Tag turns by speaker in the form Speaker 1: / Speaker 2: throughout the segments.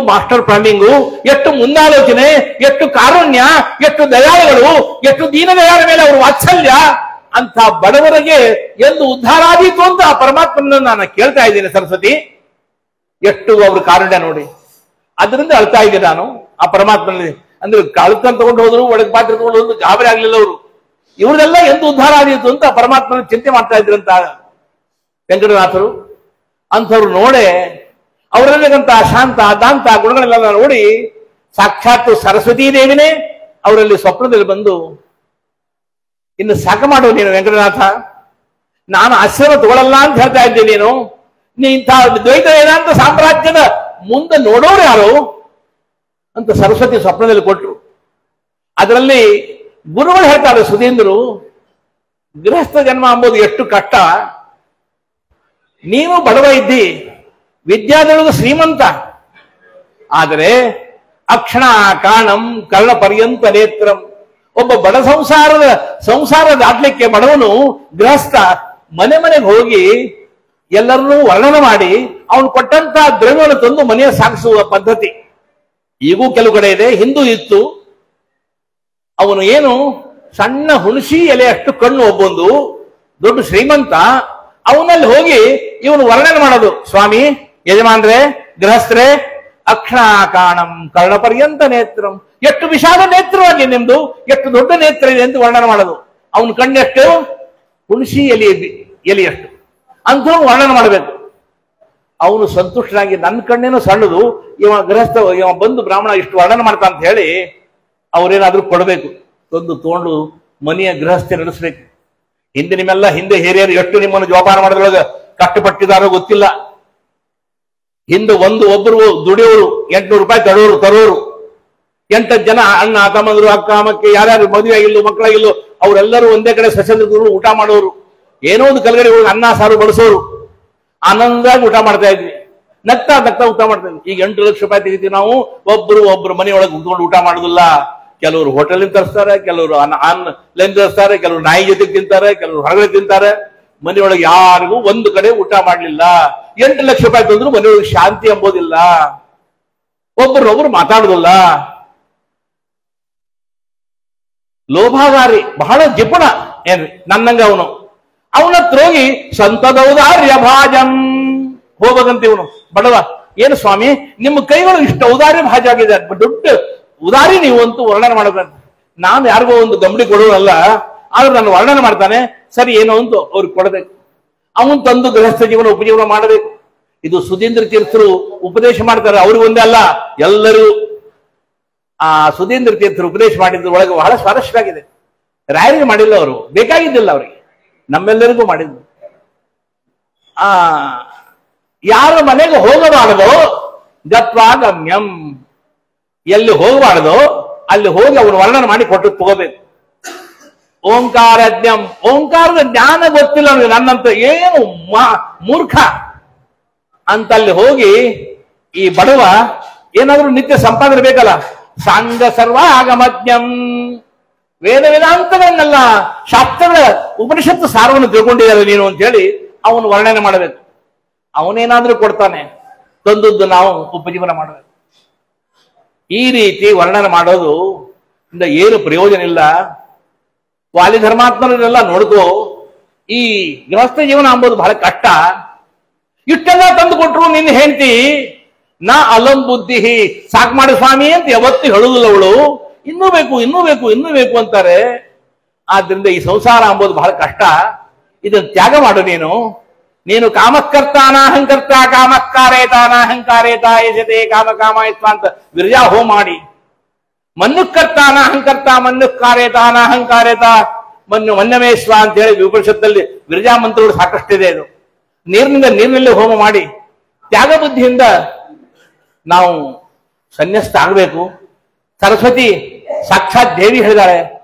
Speaker 1: Master planning, ಎಷ್ಟು ಮುಂದಾಲೋಚನೆ, ಎಷ್ಟು ಕಾರುಣ್ಯ, ಎಷ್ಟು ದಯಾಳುಗಳು, ಎಷ್ಟು ದೀನದಯಾಳ ಮೇಲೆ ಅವರು ವಾತ್ಸಲ್ಯ, ಅಂತ ಬಡವರಿಗೆ ಎಂದು ಉದ್ಧಾರ ಆದೀತು ಅಂತ ಆ ಪರಮಾತ್ಮನ ನಾನು ಕೇಳ್ತಾ ಇದ್ದೀನಿ ಸರಸ್ವತಿ. ಎಷ್ಟು ಅವ್ರ ಕಾರುಣ್ಯ ನೋಡಿ. ಅದರಿಂದ ಅಳ್ತಾ ಇದ್ದೆ ನಾನು ಆ ಪರಮಾತ್ಮನಲ್ಲಿ. ಅಂದ್ರೆ ಕಳ್ತನ್ ತಗೊಂಡು ಹೋದ್ರು, ಒಳಗೆ ಪಾತ್ರ ತಗೊಂಡು ಹೋದ್ರು, ಗಾಬರಿ ಆಗ್ಲಿಲ್ಲ ಅವರು. ಇವ್ರದೆಲ್ಲ ಎಂದು ಉದ್ಧಾರ ಆದೀತು ಅಂತ ಪರಮಾತ್ಮನ ಚಿಂತೆ ಮಾಡ್ತಾ ಇದ್ರಂತ ವೆಂಕಟನಾಥರು. ಅಂಥವ್ರು ನೋಡೆ ಅವರಲ್ಲಿಗಂತ ಶಾಂತ ದಾಂತ ಗುಣಗಳೆಲ್ಲ ನೋಡಿ ಸಾಕ್ಷಾತ್ ಸರಸ್ವತೀ ದೇವಿನೇ ಅವರಲ್ಲಿ ಸ್ವಪ್ನದಲ್ಲಿ ಬಂದು, ಇನ್ನು ಸಾಕ ಮಾಡು ನೀನು ವೆಂಕಟನಾಥ, ನಾನು ಆಶ್ರಮ ತಗೊಳ್ಳಲ್ಲ ಅಂತ ಹೇಳ್ತಾ ಇದ್ದೆ, ನೀ ಇಂಥ ದ್ವೈತ ವೇದಾಂತ ಸಾಮ್ರಾಜ್ಯದ ಮುಂದೆ ನೋಡೋರು ಯಾರು ಅಂತ ಸರಸ್ವತಿ ಸ್ವಪ್ನದಲ್ಲಿ ಕೊಟ್ಟರು. ಅದರಲ್ಲಿ ಗುರುಗಳು ಹೇಳ್ತಾರೆ, ಸುಧೀಂದ್ರು, ಗೃಹಸ್ಥ ಜನ್ಮ ಅಂಬೋದು ಎಷ್ಟು ಕಷ್ಟ, ನೀನು ಬಡವ ಇದ್ದಿ, ವಿದ್ಯಾದೊಳಗೆ ಶ್ರೀಮಂತ, ಆದರೆ ಅಕ್ಷಣ ಕಾಣಂ ಕರ್ಣ ಪರ್ಯಂತ ನೇತ್ರಂ. ಒಬ್ಬ ಬಡ ಸಂಸಾರ ದಾಟ್ಲಿಕ್ಕೆ ಬಡವನು ಗೃಹಸ್ಥ ಮನೆ ಮನೆಗೆ ಹೋಗಿ ಎಲ್ಲರನ್ನೂ ವರ್ಣನೆ ಮಾಡಿ ಅವನು ಕೊಟ್ಟಂತ ದ್ರವ್ಯವನ್ನು ತಂದು ಮನೆಯ ಸಾಗಿಸುವ ಪದ್ಧತಿ ಈಗೂ ಕೆಲವು ಕಡೆ ಇದೆ, ಹಿಂದೂ ಇತ್ತು. ಅವನು ಏನು ಸಣ್ಣ ಹುಣಸಿ ಎಲೆ ಅಷ್ಟು ಕಣ್ಣು ಒಬ್ಬೊಂದು ದೊಡ್ಡ ಶ್ರೀಮಂತ, ಅವನಲ್ಲಿ ಹೋಗಿ ಇವನು ವರ್ಣನೆ ಮಾಡೋದು, ಸ್ವಾಮಿ ಯಜಮಾನ್ರೆ ಗೃಹಸ್ಥರೇ ಅಕ್ಷಣ ಕಾಣಂ ಕರ್ಣ ಪರ್ಯಂತ ನೇತ್ರಂ, ಎಷ್ಟು ವಿಶಾಲ ನೇತ್ರವಾಗಿ ನಿಮ್ದು, ಎಷ್ಟು ದೊಡ್ಡ ನೇತ್ರ ಇದೆ ಅಂತ ವರ್ಣನೆ ಮಾಡೋದು. ಅವನ ಕಣ್ಣೆಷ್ಟು ಹುಣಸಿ ಎಲೆಯಷ್ಟು ಅಂತ ವರ್ಣನೆ ಮಾಡಬೇಕು. ಅವನು ಸಂತುಷ್ಟನಾಗಿ, ನನ್ನ ಕಣ್ಣೇನು ಸಣ್ಣದು, ಇವ ಗೃಹಸ್ಥ ಇವ ಬಂದು ಬ್ರಾಹ್ಮಣ ಇಷ್ಟು ವರ್ಣನೆ ಮಾಡ್ತಾ ಅಂತ ಹೇಳಿ ಅವ್ರೇನಾದ್ರೂ ಕೊಡಬೇಕು, ತಂದು ತಗೊಂಡು ಮನೆಯ ಗೃಹಸ್ಥೆ ನಡೆಸಬೇಕು. ನಿಮ್ಮೆಲ್ಲ ಹಿಂದೆ ಹಿರಿಯರು ಎಷ್ಟು ನಿಮ್ಮನ್ನು ಜೋಪಾನ ಮಾಡೋದ್ರೊಳಗೆ ಕಷ್ಟಪಟ್ಟಿದಾರೋ ಗೊತ್ತಿಲ್ಲ. ಹಿಂದೆ ಒಬ್ಬರು ದುಡಿಯೋರು 800 ರೂಪಾಯಿ ತರೋರು 8 ಜನ ಅಣ್ಣ ತಮ್ಮಂದ್ರು ಅಕ್ಕ ಅಮ್ಮಕ್ಕೆ ಯಾರ್ಯಾರು ಮದುವೆ ಆಗಿಲ್ಲ ಮಕ್ಕಳಾಗಿಲ್ಲ ಅವರೆಲ್ಲರೂ ಒಂದೇ ಕಡೆ ಸಸ್ಯದ್ರು ಊಟ ಮಾಡೋರು. ಏನೋ ಒಂದು ಕಲ್ಗಡೆ ಹೋಗಿ ಅನ್ನ ಸಾರು ಬಳಸೋರು. ಆನಂದವಾಗಿ ಊಟ ಮಾಡ್ತಾ ಇದ್ವಿ, ನಗ್ತಾ ಊಟ ಮಾಡ್ತಾ ಇದ್ವಿ. ಈಗ 8 ಲಕ್ಷ ರೂಪಾಯಿ ತೆಗಿತೀವಿ ನಾವು, ಒಬ್ರು ಮನೆಯೊಳಗೆ ಕುತ್ಕೊಂಡು ಊಟ ಮಾಡೋದಿಲ್ಲ. ಕೆಲವರು ಹೋಟೆಲ್ ತರಿಸ್ತಾರೆ, ಕೆಲವರು ಆನ್ಲೈನ್ ತರಿಸ್ತಾರೆ, ಕೆಲವರು ನಾಯಿ ಜೊತೆಗೆ ತಿಂತಾರೆ, ಕೆಲವರು ಹೊರಗಡೆ ತಿಂತಾರೆ. ಮನೆಯೊಳಗೆ ಯಾರಿಗೂ ಒಂದು ಕಡೆ ಊಟ ಮಾಡ್ಲಿಲ್ಲ. 8 ಲಕ್ಷ ರೂಪಾಯಿ ತಂದ್ರು ಮನೆಯೊಳಗೆ ಶಾಂತಿ ಎಂಬುದಿಲ್ಲ, ಒಬ್ಬರೊಬ್ರು ಮಾತಾಡುದಿಲ್ಲ. ಲೋಭಾಗಾರಿ, ಬಹಳ ಜಿಪುಣ ಏನ್ರಿ ನನ್ನಂಗ ಅವನತ್ರ ಹೋಗಿ ಸಂತದೌದಾರ್ಯ ಭಾಜಂ ಹೋಗದಂತೆ ಇವನು ಬಡವ. ಏನು ಸ್ವಾಮಿ ನಿಮ್ಮ ಕೈಗಳು ಇಷ್ಟ ಔದಾರ್ಯ ಭಾಜ ಆಗಿದೆ, ದೊಡ್ಡ ಉದಾರಿ ನೀವು ಅಂತೂ ವರ್ಣನೆ ಮಾಡಬೇಕಂತ. ನಾನು ಯಾರಿಗೋ ಒಂದು ಗಂಬಡಿ ಕೊಡೋರಲ್ಲ, ಆದ್ರೆ ನಾನು ವರ್ಣನೆ ಮಾಡ್ತಾನೆ, ಸರಿ ಏನೋ ಅಂತೂ ಅವ್ರಿಗೆ ಕೊಡಬೇಕು. ಅವನು ತಂದು ಗೃಹಸ್ಥ ಜೀವನ ಉಪಜೀವನ ಮಾಡಬೇಕು. ಇದು ಸುಧೀಂದ್ರ ತೀರ್ಥರು ಉಪದೇಶ ಮಾಡ್ತಾರೆ, ಅವ್ರಿಗೊಂದೇ ಅಲ್ಲ ಎಲ್ಲರೂ. ಆ ಸುಧೀಂದ್ರ ತೀರ್ಥರು ಉಪದೇಶ ಮಾಡಿದ್ರ ಒಳಗೆ ಬಹಳ ಸ್ವಾರಸ್ಯವಾಗಿದೆ. ರಾಯರಿಗೆ ಮಾಡಿಲ್ಲ, ಅವರು ಬೇಕಾಗಿದ್ದಿಲ್ಲ, ಅವರಿಗೆ ನಮ್ಮೆಲ್ಲರಿಗೂ ಮಾಡಿದ್ದು. ಯಾರ ಮನೆಗೆ ಹೋಗಬಾರದೋ ಗತ್ವಾ ಗಮ್ಯಂ, ಎಲ್ಲಿ ಹೋಗಬಾರದೋ ಅಲ್ಲಿ ಹೋಗಿ ಅವನು ವರ್ಣನೆ ಮಾಡಿ ಕೊಟ್ಟು ತಗೋಬೇಕು. ಓಂಕಾರಜ್ಞಂ, ಓಂಕಾರದ ಜ್ಞಾನ ಗೊತ್ತಿಲ್ಲ ಅವನಿಗೆ, ನನ್ನಂತ ಏನು ಮೂರ್ಖ ಅಂತ ಅಲ್ಲಿ ಹೋಗಿ ಈ ಬಡವ ಏನಾದ್ರೂ ನಿತ್ಯ ಸಂಪಾದನೆ ಬೇಕಲ್ಲ. ಸಾಂಗ ಸರ್ವ ಆಗಮಜ್ಞಂ, ವೇದ ವೇದಾಂತಗಳನ್ನೆಲ್ಲ ಶಾಸ್ತ್ರಗಳ ಉಪನಿಷತ್ತು ಸಾರವನ್ನು ತಿಳ್ಕೊಂಡಿದ್ದಾರೆ ನೀನು ಅಂತ ಹೇಳಿ ಅವನು ವರ್ಣನೆ ಮಾಡಬೇಕು. ಅವನೇನಾದ್ರೂ ಕೊಡ್ತಾನೆ, ತಂದದ್ದು ನಾವು ಉಪಜೀವನ ಮಾಡಬೇಕು. ಈ ರೀತಿ ವರ್ಣನೆ ಮಾಡೋದು ಇಂದ ಏನು ಪ್ರಯೋಜನ ಇಲ್ಲ. ವಾಲಿ ಧರ್ಮಾತ್ಮರನ್ನೆಲ್ಲ ನೋಡ್ಕೋ, ಈ ಗೃಹಸ್ಥ ಜೀವನ ಅಂಬೋದು ಬಹಳ ಕಷ್ಟ. ಇಷ್ಟೆಲ್ಲ ತಂದು ಕೊಟ್ರು ನಿನ್ನ ಹೆಂಡತಿ ನಾ ಅಲಂ ಬುದ್ಧಿ ಸಾಕ್ ಮಾಡಿ ಸ್ವಾಮಿ ಅಂತ ಯಾವತ್ತೂ ಹೇಳುವುದಿಲ್ಲ ಅವಳು. ಇನ್ನೂ ಬೇಕು ಇನ್ನೂ ಬೇಕು ಇನ್ನೂ ಬೇಕು ಅಂತಾರೆ. ಆದ್ರಿಂದ ಈ ಸಂಸಾರ ಅಂಬೋದು ಬಹಳ ಕಷ್ಟ. ಇದನ್ನು ತ್ಯಾಗ ಮಾಡು ನೀನು ಕಾಮಕರ್ತ ಅನಾಹಂಕರ್ತ ಕಾಮಕಾರೇತ ಅನಾಹಂಕಾರೇತ ಯಜತೆ ಕಾಮ ಕಾಮಾಯಿತ್ವ ಅಂತ ವಿರ್ಯಾ ಹೋಮ ಮಾಡಿ, ಮನ್ನುಕರ್ತ ಅನಾಹಂಕರ್ತ ಮನ್ನುಕಾರೇತ ಅನಾಹಂಕಾರೇತ ಮನ್ಯಮೇಶ್ವ ಅಂತ ಹೇಳಿ ಉಪನಿಷತ್ತಲ್ಲಿ ವಿರ್ಯಾ ಮಂತ್ರಗಳು ಸಾಕಷ್ಟಿದೆ. ಇದು ನೀರಿನಲ್ಲಿ ಹೋಮ ಮಾಡಿ ತ್ಯಾಗ ಬುದ್ಧಿಯಿಂದ ನಾವು ಸನ್ಯಸ್ತ ಆಗಬೇಕು. ಸರಸ್ವತಿ ಸಾಕ್ಷಾತ್ ದೇವಿ ಹೇಳಿದ್ದಾರೆ,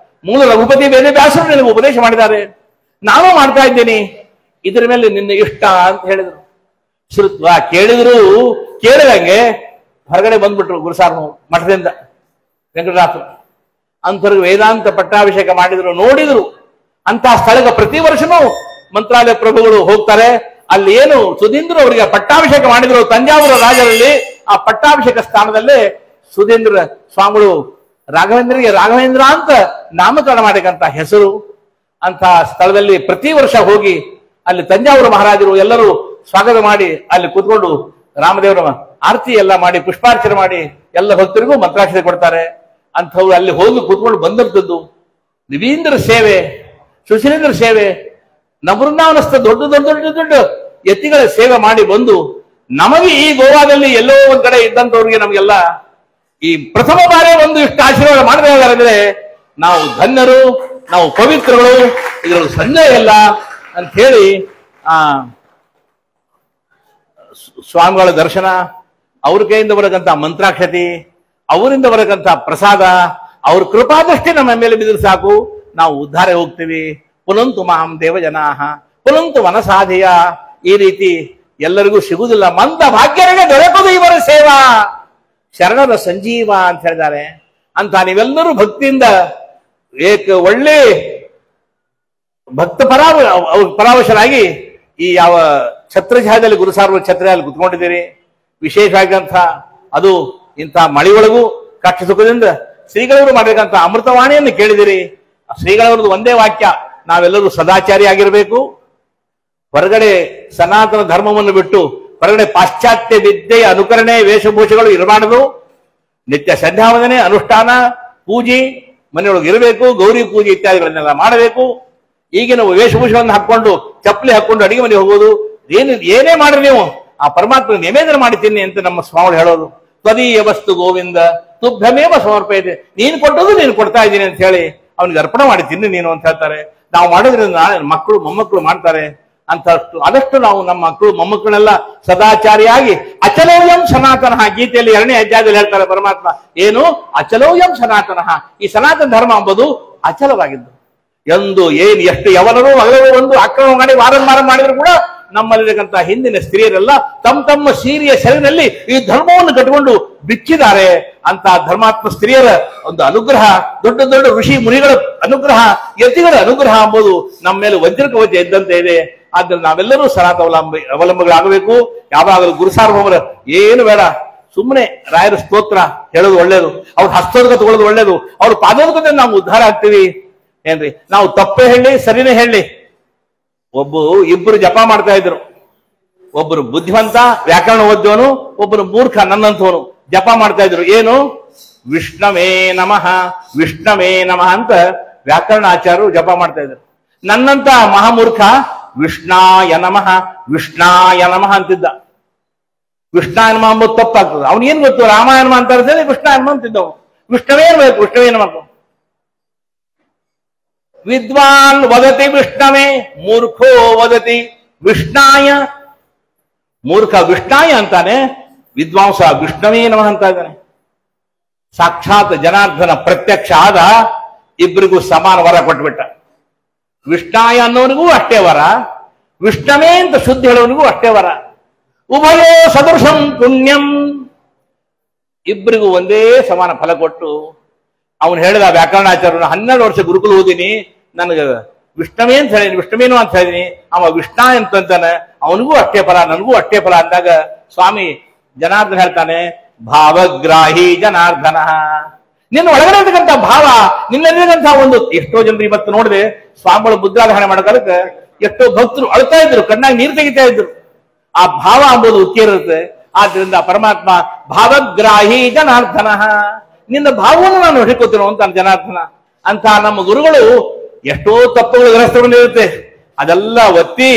Speaker 1: ಮೂಲ ರಘುಪತಿ ವೇದವ್ಯಾಸರು ನಿನಗೆ ಉಪದೇಶ ಮಾಡಿದ್ದಾರೆ, ನಾನು ಮಾಡ್ತಾ ಇದ್ದೀನಿ, ಇದರ ಮೇಲೆ ನಿನ್ನ ಇಷ್ಟ ಅಂತ ಹೇಳಿದ್ರು. ಶ್ರುತ್ವ ಕೇಳಿದ್ರು, ಕೇಳಿದಂಗೆ ಹೊರಗಡೆ ಬಂದ್ಬಿಟ್ರು ಗುರುಸಾರ್ ಮಠದಿಂದ ವೆಂಕಟನಾಥರು. ಅಂಥವ್ರಿಗೆ ವೇದಾಂತ ಪಟ್ಟಾಭಿಷೇಕ ಮಾಡಿದ್ರು, ನೋಡಿದ್ರು. ಅಂತಹ ಸ್ಥಳಕ್ಕೆ ಪ್ರತಿ ವರ್ಷನೂ ಮಂತ್ರಾಲಯ ಪ್ರಭುಗಳು ಹೋಗ್ತಾರೆ. ಅಲ್ಲಿ ಏನು ಸುಧೀಂದ್ರ ಅವರಿಗೆ ಪಟ್ಟಾಭಿಷೇಕ ಮಾಡಿದ್ರು ತಂಜಾವೂರು ರಾಜರಲ್ಲಿ. ಆ ಪಟ್ಟಾಭಿಷೇಕ ಸ್ಥಾನದಲ್ಲೇ ಸುಧೀಂದ್ರ ಸ್ವಾಮಿಗಳು ರಾಘವೇಂದ್ರರಿಗೆ ರಾಘವೇಂದ್ರ ಅಂತ ನಾಮಕರಣ ಮಾಡಿದಂತ ಹೆಸರು. ಅಂತ ಸ್ಥಳದಲ್ಲಿ ಪ್ರತಿ ವರ್ಷ ಹೋಗಿ ಅಲ್ಲಿ ತಂಜಾವೂರು ಮಹಾರಾಜರು ಎಲ್ಲರೂ ಸ್ವಾಗತ ಮಾಡಿ ಅಲ್ಲಿ ಕೂತ್ಕೊಂಡು ರಾಮದೇವರ ಆರತಿ ಎಲ್ಲ ಮಾಡಿ ಪುಷ್ಪಾರ್ಚನೆ ಮಾಡಿ ಎಲ್ಲ ಭಕ್ತರಿಗೂ ಮಂತ್ರಾಕ್ಷತೆ ಕೊಡ್ತಾರೆ. ಅಂಥವ್ರು ಅಲ್ಲಿ ಹೋಗಿ ಕೂತ್ಕೊಂಡು ಬಂದಂಥದ್ದು ನಿವೀಂದ್ರ ಸೇವೆ, ಸುಶೀಲೇಂದ್ರ ಸೇವೆ, ನವೃಂದಾವನಸ್ಥ ದೊಡ್ಡ ದೊಡ್ಡ ದೊಡ್ಡ ದೊಡ್ಡ ಯತಿಗಳ ಸೇವೆ ಮಾಡಿ ಬಂದು ನಮಗೆ ಈ ಗೋವಾದಲ್ಲಿ ಎಲ್ಲೋ ಒಂದ್ ಕಡೆ ಇದ್ದಂಥವ್ರಿಗೆ ನಮಗೆಲ್ಲ ಈ ಪ್ರಥಮ ಬಾರಿ ಒಂದು ಇಷ್ಟು ಆಶೀರ್ವಾದ ಮಾಡಬೇಕಾದ್ರೆ ನಾವು ಧನ್ಯರು, ನಾವು ಪವಿತ್ರಗಳು, ಇದರಲ್ಲಿ ಸಂದೇಹ ಇಲ್ಲ ಅಂತ ಹೇಳಿ ಸ್ವಾಮಿಗಳ ದರ್ಶನ, ಅವ್ರ ಕೈಯಿಂದ ಬರಕಂತ ಮಂತ್ರಾಕ್ಷತಿ, ಅವರಿಂದ ಬರಕಂತ ಪ್ರಸಾದ, ಅವ್ರ ಕೃಪಾದೃಷ್ಟಿ ನಮ್ಮ ಮೇಲೆ ಬಿದ್ದರೆ ಸಾಕು, ನಾವು ಉದ್ಧಾರ ಹೋಗ್ತೀವಿ. ಪುನಂತು ಮಾಂ ದೇವಜನಾಹ ಪುನಂತು ವನಸಾಧಿಯ. ಈ ರೀತಿ ಎಲ್ಲರಿಗೂ ಸಿಗುವುದಿಲ್ಲ. ಮಂದ ಭಾಗ್ಯರಿಗೆ ದೊರಕದು ಇವರ ಸೇವಾ, ಶರಣರ ಸಂಜೀವ ಅಂತ ಹೇಳಿದ್ದಾರೆ. ಅಂತ ನೀವೆಲ್ಲರೂ ಭಕ್ತಿಯಿಂದ ಒಳ್ಳೆ ಭಕ್ತ ಪರಾವಶರಾಗಿ ಈ ಯಾವ ಛತ್ರಛಾಯದಲ್ಲಿ ಗುರುಸಾರ್ವ ಛತ್ರದಲ್ಲಿ ಕುತ್ಕೊಂಡಿದ್ದೀರಿ. ವಿಶೇಷವಾಗಿಂತ ಅದು ಇಂಥ ಮಳಿ ಒಳಗೂ ಕಷ್ಟ ಸುಖದಿಂದ ಶ್ರೀಗಳವರು ಮಾಡಬೇಕಂತ ಅಮೃತವಾಣಿಯನ್ನು ಕೇಳಿದಿರಿ. ಶ್ರೀಗಳವರದ್ದು ಒಂದೇ ವಾಕ್ಯ, ನಾವೆಲ್ಲರೂ ಸದಾಚಾರಿ ಆಗಿರಬೇಕು. ಹೊರಗಡೆ ಸನಾತನ ಧರ್ಮವನ್ನು ಬಿಟ್ಟು ಹೊರಗಡೆ ಪಾಶ್ಚಾತ್ಯ ವಿದ್ಯೆಯ ಅನುಕರಣೆ ವೇಷಭೂಷಗಳು ಇರಬಾರದು. ನಿತ್ಯ ಸಂಧ್ಯಾವಂದನೆ, ಅನುಷ್ಠಾನ, ಪೂಜೆ ಮನೆಯೊಳಗೆ ಇರಬೇಕು. ಗೌರಿ ಪೂಜೆ ಇತ್ಯಾದಿಗಳನ್ನೆಲ್ಲ ಮಾಡಬೇಕು. ಈಗಿನ ವೇಷಭೂಷವನ್ನು ಹಾಕೊಂಡು ಚಪ್ಪಲಿ ಹಾಕೊಂಡು ಅಡಿಗೆ ಮನೆಗೆ ಹೋಗೋದು, ಏನೇ ಮಾಡ್ರಿ ನೀವು ಆ ಪರಮಾತ್ಮ ನಿವೇದನೆ ಮಾಡ್ತೀನಿ ಅಂತ ನಮ್ಮ ಸ್ವಾಮಿಗಳು ಹೇಳೋದು. ತ್ವದೀಯ ವಸ್ತು ಗೋವಿಂದ ತುಭ್ಯಮೇವ ಸಮರ್ಪಯತೆ, ನೀನು ಕೊಟ್ಟೋದು ನೀನು ಕೊಡ್ತಾ ಇದ್ದೀನಿ ಅಂತ ಹೇಳಿ ಅವನಿಗೆ ಅರ್ಪಣೆ ಮಾಡಿ ತಿನ್ನು ನೀನು ಅಂತ ಹೇಳ್ತಾರೆ. ನಾವು ಮಾಡೋದ್ರಿಂದ ಮಕ್ಕಳು ಮೊಮ್ಮಕ್ಕಳು ಮಾಡ್ತಾರೆ ಅಂತ ಆದಷ್ಟು ನಾವು ನಮ್ಮ ಮಕ್ಕಳು ಮೊಮ್ಮಕ್ಕಳನ್ನೆಲ್ಲ ಸದಾಚಾರಿಯಾಗಿ ಅಚಲೋಯಂ ಸನಾತನಃ, ಗೀತೆಯಲ್ಲಿ 2ನೇ ಅಧ್ಯಾಯದಲ್ಲಿ ಹೇಳ್ತಾರೆ ಪರಮಾತ್ಮ ಏನು ಅಚಲೋಯಂ ಸನಾತನಃ. ಈ ಸನಾತನ ಧರ್ಮ ಎಂಬುದು ಅಚಲವಾಗಿದ್ದು, ಎಷ್ಟು ಯವನರು ಮಗಳರು ಒಂದು ಆಕ್ರಮಣ ಮಾಡಿ ವಾರಂವಾರ ಮಾಡಿದ್ರು ಕೂಡ ನಮ್ಮಲ್ಲಿರತಕ್ಕಂಥ ಹಿಂದಿನ ಸ್ತ್ರೀಯರೆಲ್ಲ ತಮ್ಮ ಸೀರೆಯ ಸೆರೆನಲ್ಲಿ ಈ ಧರ್ಮವನ್ನು ಕಟ್ಟಿಕೊಂಡು ಬಿಚ್ಚಿದ್ದಾರೆ. ಅಂತ ಧರ್ಮಾತ್ಮ ಸ್ತ್ರೀಯರ ಒಂದು ಅನುಗ್ರಹ, ದೊಡ್ಡ ದೊಡ್ಡ ಋಷಿ ಮುನಿಗಳ ಅನುಗ್ರಹ, ಯತಿಗಳ ಅನುಗ್ರಹ ಎಂಬುದು ನಮ್ಮ ಮೇಲೆ ವಜ್ರಕವಚ ಇದ್ದಂತೆ ಇದೆ. ಆದ್ದರಿಂದ ನಾವೆಲ್ಲರೂ ಸನಾತನ ಅವಲಂಬಗಳಾಗಬೇಕು. ಯಾವಾಗಲೂ ಗುರುಸಾರ್ವಭೌಮರ ಏನು ಬೇಡ, ಸುಮ್ಮನೆ ರಾಯರ ಸ್ತೋತ್ರ ಹೇಳೋದು ಒಳ್ಳೇದು, ಅವ್ರ ಹಸ್ತೋದಕ ತಗೊಳ್ಳೋದು ಒಳ್ಳೇದು, ಅವ್ರ ಪಾದೋದಕದಿಂದ ನಾವು ಉದ್ಧಾರ ಆಗ್ತೀವಿ ಏನ್ರಿ. ನಾವು ತಪ್ಪೇ ಹೇಳಿ ಸರಿನೇ ಹೇಳಿ, ಇಬ್ಬರು ಜಪ ಮಾಡ್ತಾ ಇದ್ರು. ಒಬ್ಬರು ಬುದ್ಧಿವಂತ ವ್ಯಾಕರಣ ಓದ್ದವನು, ಒಬ್ಬರು ಮೂರ್ಖ ನನ್ನಂಥವನು ಜಪ ಮಾಡ್ತಾ ಇದ್ರು. ಏನು ವಿಷ್ಣವೇ ನಮಃ ವಿಷ್ಣವೇ ನಮಃ ಅಂತ ವ್ಯಾಕರಣ ಆಚಾರ್ಯರು ಜಪ ಮಾಡ್ತಾ ಇದ್ರು. ನನ್ನಂತ ಮಹಾಮೂರ್ಖ ವಿಷ್ಣಾಯ ನಮಃ ವಿಷ್ಣಾಯ ನಮಃ ಅಂತಿದ್ದ. ವಿಷ್ಣಾಯ ನಮಃ ಅಂಬುದು ತಪ್ಪಾಗ್ತದೆ. ಅವ್ನು ಏನ್ ಗೊತ್ತು, ರಾಮಾಯಣ ಅಂತ ಹೇಳಿ ವಿಷ್ಣಾಯ ನಮಃ ಅಂತಿದ್ದವು. ವಿಷ್ಣವೇ ಬೇಕು, ವಿಷ್ಣವೇ ನಮಃ. ವಿದ್ವಾನ್ ವದತಿ ವಿಷ್ಣವೇ ಮೂರ್ಖೋ ವದತಿ ವಿಷ್ಣಾಯ. ಮೂರ್ಖ ವಿಷ್ಣಾಯ ಅಂತಾನೆ, ವಿದ್ವಾಂಸ ವಿಷ್ಣವೇ ನಮಃ ಅಂತ ಇದ್ದಾನೆ. ಸಾಕ್ಷಾತ್ ಜನಾರ್ದನ ಪ್ರತ್ಯಕ್ಷ ಆದ, ಇಬ್ಬರಿಗೂ ಸಮಾನ ವರ ಕೊಟ್ಬಿಟ್ಟ. ವಿಷ್ಣಾಯ ಅನ್ನೋನಿಗೂ ಅಷ್ಟೇ ವರ, ವಿಷ್ಣವೇ ಅಂತ ಶುದ್ಧ ಹೇಳೋನಿಗೂ ಅಷ್ಟೇ ವರ. ಉಭಯೋ ಸದೃಶಂ ಪುಣ್ಯಂ, ಇಬ್ಬರಿಗೂ ಒಂದೇ ಸಮಾನ ಫಲ ಕೊಟ್ಟು ಅವನು ಹೇಳಿದ ವ್ಯಾಕರಣಾಚಾರ್ಯನು 12 ವರ್ಷ ಗುರುಕುಲ ಓದಿನಿ, ನನಗೆ ವಿಷ್ಣವೇ ಅಂತ ಹೇಳಿದೀನಿ, ವಿಷ್ಣವೇನು ಅಂತ ಹೇಳಿದೀನಿ, ಅವ ವಿಷ್ಣ ಅಂತಂತಾನೆ, ಅವನಿಗೂ ಅಷ್ಟೇ ಫಲ ನನಗೂ ಅಷ್ಟೇ ಫಲ ಅಂದಾಗ ಸ್ವಾಮಿ ಜನಾರ್ದನ ಹೇಳ್ತಾನೆ, ಭಾವಗ್ರಾಹಿ ಜನಾರ್ದನ. ನಿನ್ನ ಒಳಗಡೆ ಇರ್ತಕ್ಕಂಥ ಭಾವ, ನಿನ್ನಲ್ಲಿರ್ತಕ್ಕಂಥ ಒಂದು ಎಷ್ಟೋ ಜನರು ಇವತ್ತು ನೋಡಿದೆ ಸ್ವಾಮಿಗಳು ಬುದ್ಧಾಧಾರಣೆ ಮಾಡೋದಕ್ಕೆ ಎಷ್ಟೋ ಭಕ್ತರು ಅಳ್ತಾ ಇದ್ರು, ಕಣ್ಣಾಗಿ ನೀರು ತೆಗಿತಾ ಇದ್ರು. ಆ ಭಾವ ಅಂಬುದು ಉಕ್ಕೇರುತ್ತೆ. ಆದ್ರಿಂದ ಪರಮಾತ್ಮ ಭಾವಗ್ರಾಹಿ ಜನಾರ್ದನ, ನಿನ್ನ ಭಾವವನ್ನು ನಾನು ಹಿಡ್ಕೋತೀನೋ ಅಂತ ಜನಾರ್ದನ. ಅಂತ ನಮ್ಮ ಗುರುಗಳು ಎಷ್ಟೋ ತಪ್ಪುಗಳು ಗ್ರಸ್ತ ಬಂದಿರುತ್ತೆ, ಅದೆಲ್ಲ ಒತ್ತಿ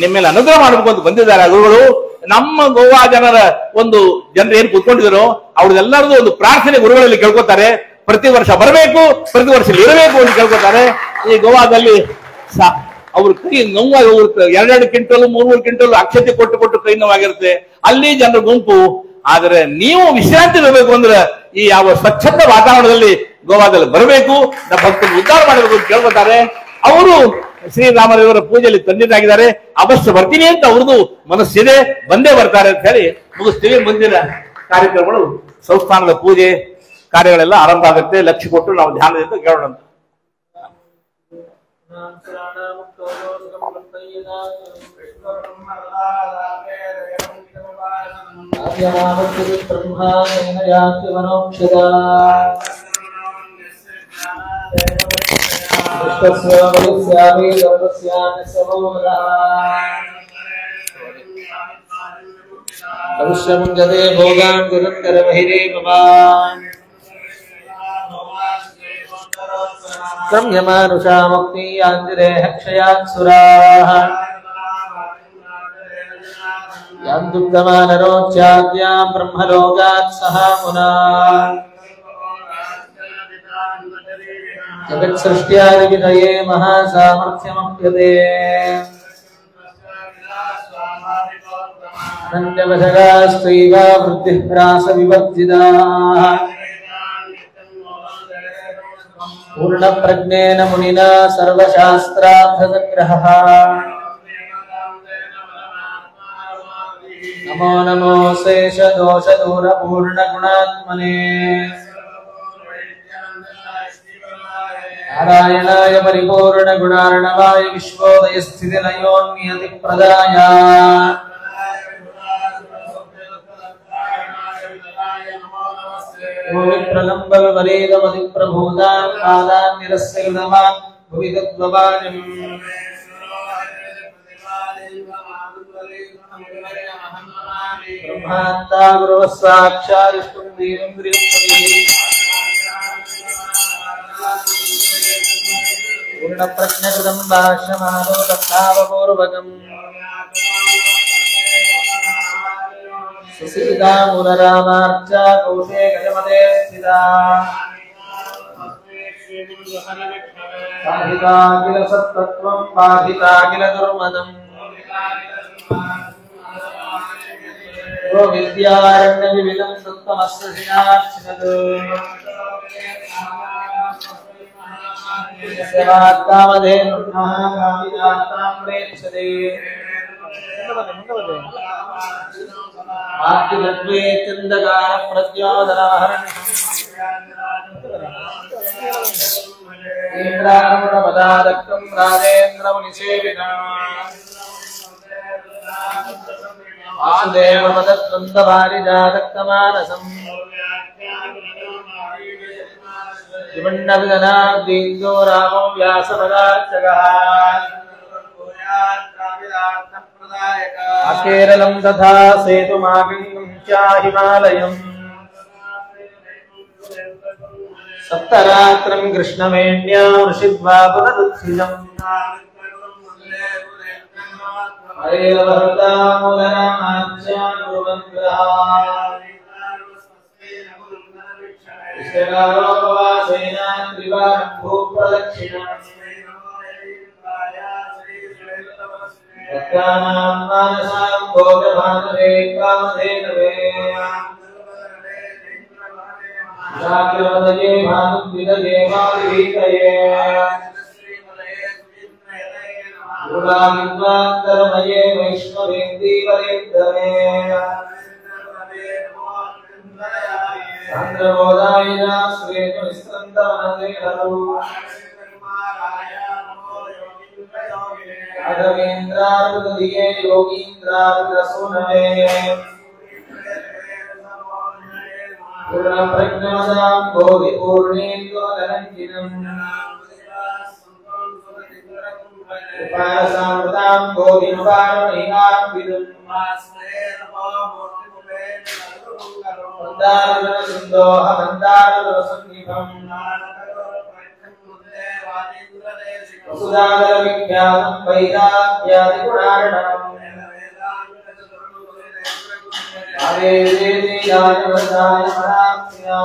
Speaker 1: ನಿಮ್ಮ ಮೇಲೆ ಅನುಗ್ರಹ ಮಾಡಬೇಕು ಅಂತ ಬಂದಿದ್ದಾರೆ ಗುರುಗಳು. ನಮ್ಮ ಗೋವಾ ಜನರ ಒಂದು ಜನರು ಏನ್ ಕೂತ್ಕೊಂಡಿದ್ರು ಅವ್ರದೆಲ್ಲರದು ಒಂದು ಪ್ರಾರ್ಥನೆ ಗುರುಗಳಲ್ಲಿ ಕೇಳ್ಕೊತಾರೆ. ಪ್ರತಿ ವರ್ಷ ಬರಬೇಕು, ಪ್ರತಿ ವರ್ಷ ಇರಬೇಕು ಅಂತ ಕೇಳ್ಕೊತಾರೆ. ಈ ಗೋವಾದಲ್ಲಿ ಅವ್ರ ಕೈ ನೋವಾಗಿ ಹೋಗುತ್ತೆ, 2 ಕ್ವಿಂಟಲ್ 3 ಕ್ವಿಂಟಲ್ ಅಕ್ಷತೆ ಕೊಟ್ಟು ಕೈ ನೋವಾಗಿರುತ್ತೆ. ಅಲ್ಲಿ ಜನರ ಗುಂಪು. ಆದ್ರೆ ನೀವು ವಿಶ್ರಾಂತಿ ಇರಬೇಕು ಅಂದ್ರೆ ಈ ಯಾವ ಸ್ವಚ್ಛಂದ ವಾತಾವರಣದಲ್ಲಿ ಗೋವಾದಲ್ಲಿ ಬರಬೇಕು, ನಮ್ಮ ಭಕ್ತರು ಉದ್ಧಾರ ಮಾಡಬೇಕು ಅಂತ ಕೇಳ್ಕೊತಾರೆ. ಅವರು ಶ್ರೀರಾಮದೇವರ ಪೂಜೆಯಲ್ಲಿ ತಂದಿದ್ದಾಗಿದ್ದಾರೆ. ಅವಶ್ಯ ಬರ್ತೀನಿ ಅಂತ ಅವ್ರದ್ದು ಮನಸ್ಸಿದೆ, ಬಂದೇ ಬರ್ತಾರೆ ಅಂತ ಹೇಳಿ ಮುಗಿಸ್ತೀವಿ. ಮುಂದಿನ ಕಾರ್ಯಕ್ರಮಗಳು ಸಂಸ್ಥಾನದ ಪೂಜೆ ಕಾರ್ಯಗಳೆಲ್ಲ ಆರಂಭ ಆಗುತ್ತೆ. ಲಕ್ಷ್ಯ ಕೊಟ್ಟು ನಾವು ಧ್ಯಾನದಿಂದ ಕೇಳೋಣ.
Speaker 2: अवश्यमुञ्जते भोगान् दुरन्तरमहिरे भवान् क्रम्यमानुषा मुक्तियाञ्जिरेः क्षयात्सुराः यान्तुक्तमानरोच्याद्यां ब्रह्मलोकात् सहा मुनाः जगत्सृष्ट्यादिविधये महासामर्थ्यमप्यते अनन्यवशगास्त्वैव वृद्धिह्रासविवर्जिताः पूर्णप्रज्ञेन मुनिना सर्वशास्त्रार्थसङ्ग्रहः नमो नमो शेषदोषदूरपूर्णगुणात्मने नारायणाय परिपूर्णगुणार्णवाय विश्वोदयस्थितिलयोन्नियतिप्रदाय विप्रलम्बविपरीतमतिप्रभूतान् कालान् निरस्यकृतवान् भुवि तद्ववानिम् ब्रह्मान्ता गुरुवः साक्षादिष्टुं देवं पूर्णप्रज्ञकृतं भाष्यमानो तत्तावपूर्वकम् सुसीता मुनरामार्चा कौशे गजमते स्थिता पाहिता किल सत्तत्वं पाहिता किल दुर्मदम् यो विद्यारण्यविविधं सत्तमस्य शिनाक्षिणत् यस्य वाक्कामधेनुर्नः कामिदातां प्रेक्षते आत्मतत्वे चन्दकार प्रत्योदनहरणम् इंद्रारुणपदादक्तं राजेन्द्रमुनिसेवितम् वासुदेवपदद्वन्द्वपारिजातक्तमानसम् विमण्डविदनाब्दीन्दो रामो व्यासपदार्चकः अकेरलं तथा सेतुमागं चाहिमालयम् सप्तरात्रं कृष्णवेण्या ऋषिद्वा पुनरुत्थितम् हरेरवहृतामूलनामाच्या गुरुवन्द्रारोपवासेन त्रिवारं भूप्रदक्षिणम् भक्तानां मानसां भोगभानवे कामधेनवे जाग्रवदये भानुद्विदये वादिभीतये गुरुवादिद्वान्तरमये वैष्णवेन्दीवरेन्दवे चन्द्रबोधाय श्वेतनिस्कन्दमनसे हरौ राघवेन्द्रारुदिये योगीन्द्रारुदसूनवे पूर्णप्रज्ञानां बोधिपूर्णेन्दोदरञ्जिनम् उपासनामृतां बोधिमुपारमैनां मन्दारसन्निभम् वसुधाधरविख्यातं वैराग्यादिगुणार्णवम् हरे देवी याजवदाय मनाप्या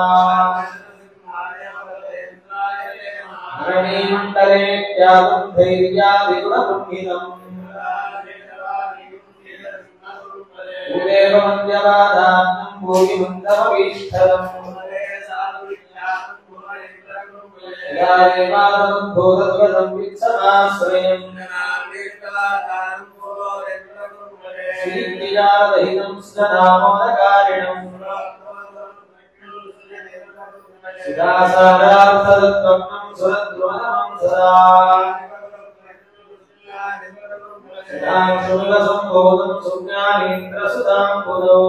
Speaker 2: हरणीमण्डले त्यागं धैर्यादिगुणपुण्यम् भूदेवमन्यवादान्नं भोगिमन्दमभीष्टरम् यादेवादम्भोदद्वदं वित्समाश्रयम् श्रीनिजादहितं स्नामोदकारिणम् सुधासारार्थदत्वं सुरद्रुमनमं सदा संबोधं सुज्ञानेन्द्रसुतां पुरौ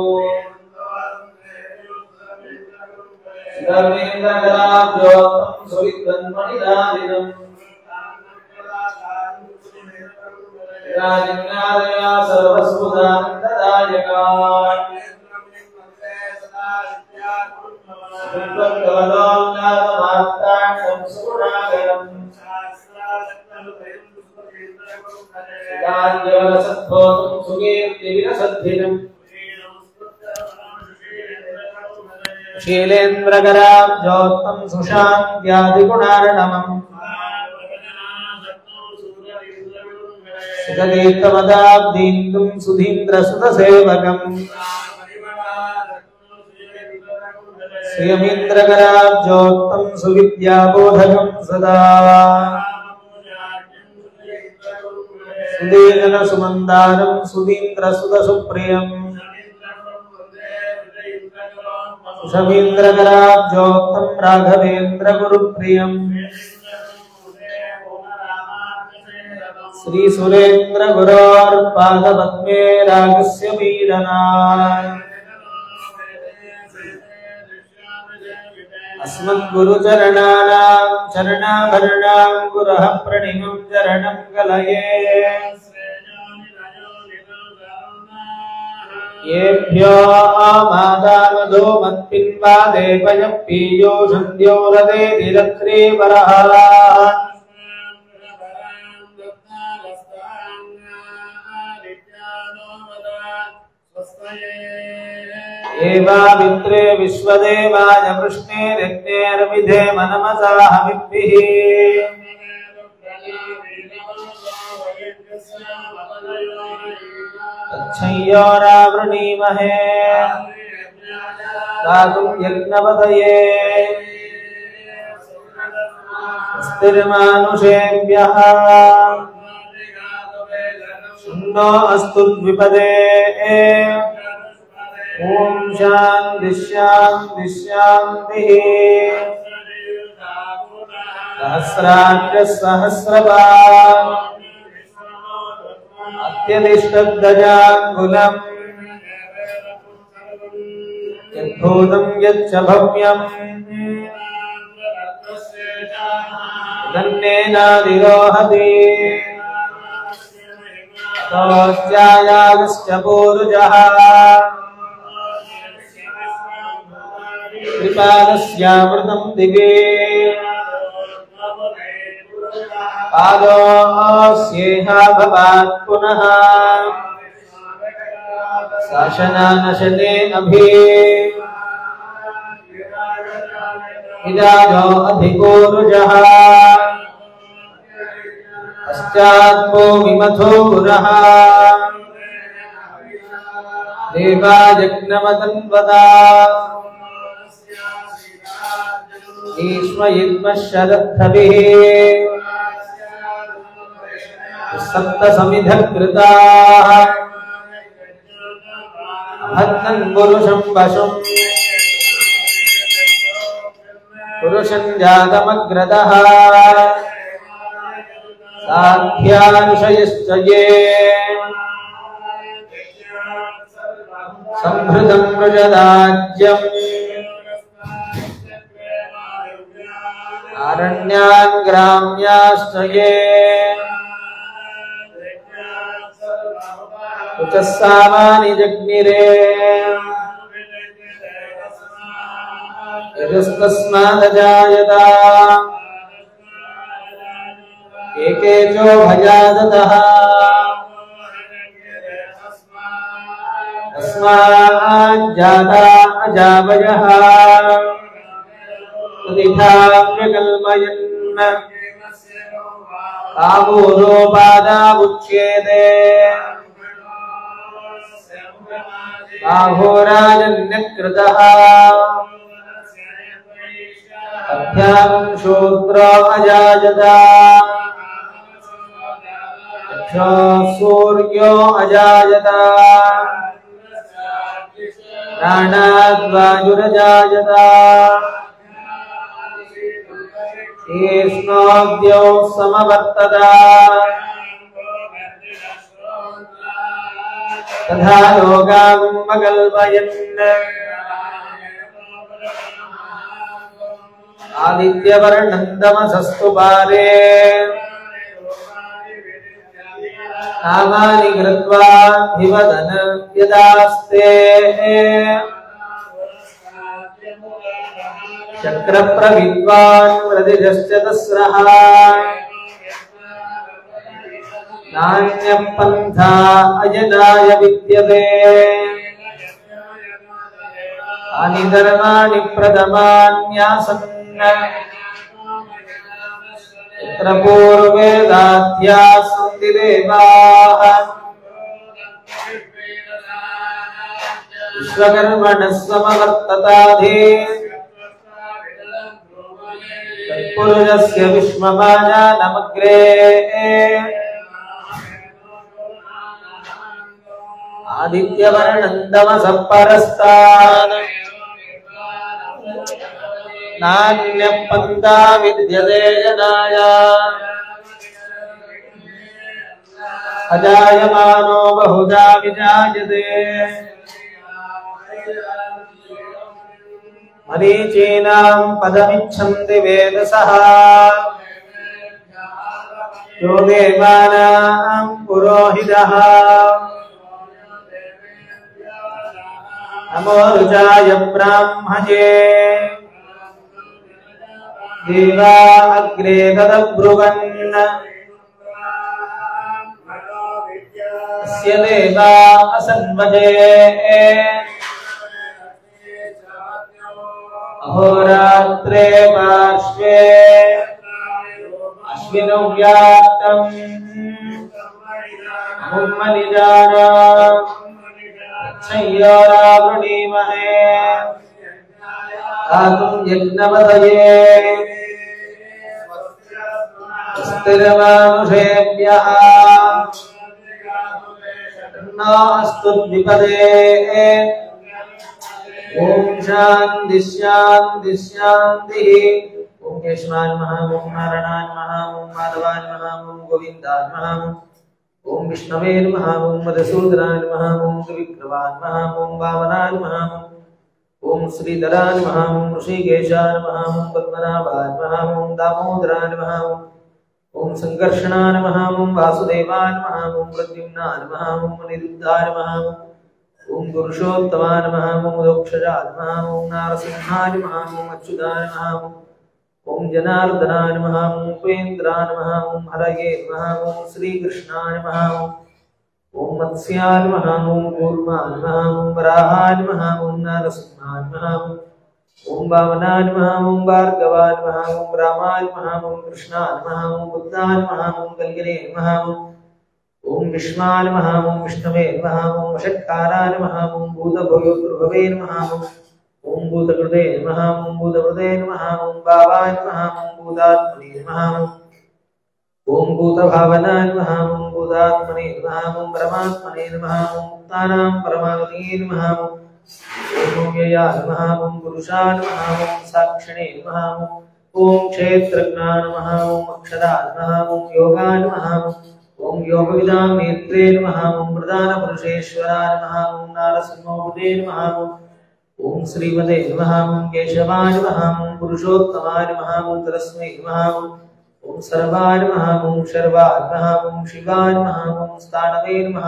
Speaker 2: धर्मेन्द्रकलाब्जोत्तं सुविद्वन्मणिदादिनम् राजन्यादया सर्वस्वदानन्ददायका विद्वत्कवलोल्लासमार्ताण्डं सुगुणागरम् गाञ्जलसद्भोतं सुकीर्तिविरसद्धिरम् शीलेन्द्रकराब्जोत्तं सुशान्त्यादिगुणार्णवम् सुखतीर्थमदाब्दीन्दुं सुधीन्द्रसुतसेवकम् श्रियमीन्द्रकराब्जोत्तं सुविद्याबोधकं सदा सुदीनसुमन्दारं सुधीन्द्रसुतसुप्रियम् शमीन्द्रकराब्जोत्तं राघवेन्द्रगुरुप्रियम् श्रीसुरेन्द्रगुरोर्पादपद्मे रागस्य मीलनाय अस्मद्गुरुचरणानां चरणाभरणां गुरः प्रणिमं चरणं कलये येभ्यो मातामधो मत्पिन्वादे पयः पीयो सन्ध्योरदे निरत्रे वरः एवावित्रे विश्वदेवाय वृष्णे रत्नेर्विधे मनमसाहमिद्भिः तच्छय्योरावृणीमहे दातुं यज्ञपतये स्थिरमानुषेभ्यः शन्नो अस्तु द्विपदे ओम शांति शांति शांतिः सहस्राक्ष सहस्रपात् अत्यतिष्ठद्गजाङ्गुलम् यद्भूतं यच्च भव्यम् तन्नेनाधिरोहति तोऽस्यायागश्च पूरुजः कृपालस्यामृतं दिवे पादोऽस्येहा भवात् पुनः शासनानशने अभि विराजो अधिकोरुजः पश्चात्पो विमथो पुरः देवायज्ञमतन्वता ईश्वयिद्मशरद्धभिः सप्तसमिधकृताः भद्रं पुरुषं वशुं पुरुषं जातमग्रदः साध्यानुषयश्च ये संभृतं वृषदाज्यम् अरण्यान् ग्राम्याश्च ये उचस्सामानि जग्निरे यदस्तस्मादजायता एकेचो भजादतः तस्माज्जाता अजावयः प्रतिथाम्यकल्मयन् कामोरोपादामुच्येते बाहोराजन्यकृतः अभ्यां शूद्रो अजायत यक्षो सूर्यो अजायत प्राणाद्वायुरजायत शीर्ष्णोऽद्यौ समवर्तत तथा लोकामकल्पयन् आदित्यवर्णं तमसस्तु पारे नामानि कृत्वा विवदन् यदास्ते चक्रप्रविद्वान् प्रतिजश्चतस्रः नान्यः पन्था अजनाय विद्यते तानि धर्माणि प्रथमान्यासन् यत्र पूर्वेदाध्याः सन्ति देवाः विश्वकर्मणः समवर्तताधे तत्पुरुषस्य विश्वमाजानमग्रे आदित्यवर्णं तमसः परस्तात् नान्यः पन्था विद्यते जनाय अजायमानो बहुधा विजायते मरीचीनां पदमिच्छन्ति वेदसः यो देवानां पुरोहितः नमो रुचाय ब्राह्मणे देवा अग्रे तदब्रुवन् अस्य देवा असन्वजे अहोरात्रे पार्श्वे अश्विनौ व्याप्तम् अमुन्मनिजाना संयोरावृणीमहे आतुं यज्ञपतये स्थिरमानुषेभ्यः तन्नोऽस्तु द्विपदे ओम शांति शांति शांति ओम केशवाय नमः ओम नारायणाय नमः ओम माधवाय नमः ओम गोविंदाय नमः ओम विष्णवे नमः ओम मधुसूदनाय नमः ओम त्रिविक्रमाय नमः ओम वामनाय नमः ओम श्रीधराय नमः ओम ऋषिकेशाय नमः ओम पद्मनाभाय नमः ओम दामोदराय नमः ओम संकर्षणाय नमः ओम वासुदेवाय नमः ओम प्रद्युम्नाय नमः ओम अनिरुद्धाय नमः ओम पुरुषोत्तमाय नमः ओम दोक्षजाय नमः ओम नारसिंहाय नमः ओम अच्युताय नमः ओम जनार्दनाय नमः ओम उपेन्द्राय नमः ओम हरये नमः ओम श्रीकृष्णाय नमः ओम मत्स्याय नमः ओम कूर्माय नमः ओम वराहाय नमः ओम नरसिंहाय नमः ओम वामनाय नमः ओम भार्गवाय नमः ओम रामाय नमः ओम कृष्णाय नमः ओम बुद्धाय नमः ओम कल्गिने नमः ओम विष्णाय नमः ओम विष्णवे नमः ओम षट्काराय नमः ओम भूतभवे नमः ओम भूतकृते नमः ओम भूतवृते नमः ओम भावाय नमः ओम भूतात्मने नमः ओम भूतभावनाय नमः ओम भूतात्मने नमः ओम परमात्मने नमः ओम मुक्तानां परमागते नमः ओम व्ययाय नमः ओम पुरुषाय नमः ओम साक्षिणे नमः ओम क्षेत्रज्ञाय नमः ओम अक्षराय नमः ओम योगाय नमः ओम योगविदां नेत्रे नमः ओम प्रधानपुरुषेश्वराय नमः ओम नारसिंहोपदे नमः ओम श्रीमते नमः ओम केशवाय नमः ओम पुरुषोत्तमाय नमः ओम तरस्मै नमः ओम सर्वाय नमः ओम शर्वाय नमः ओम शिवाय नमः ओम स्थानवे नमः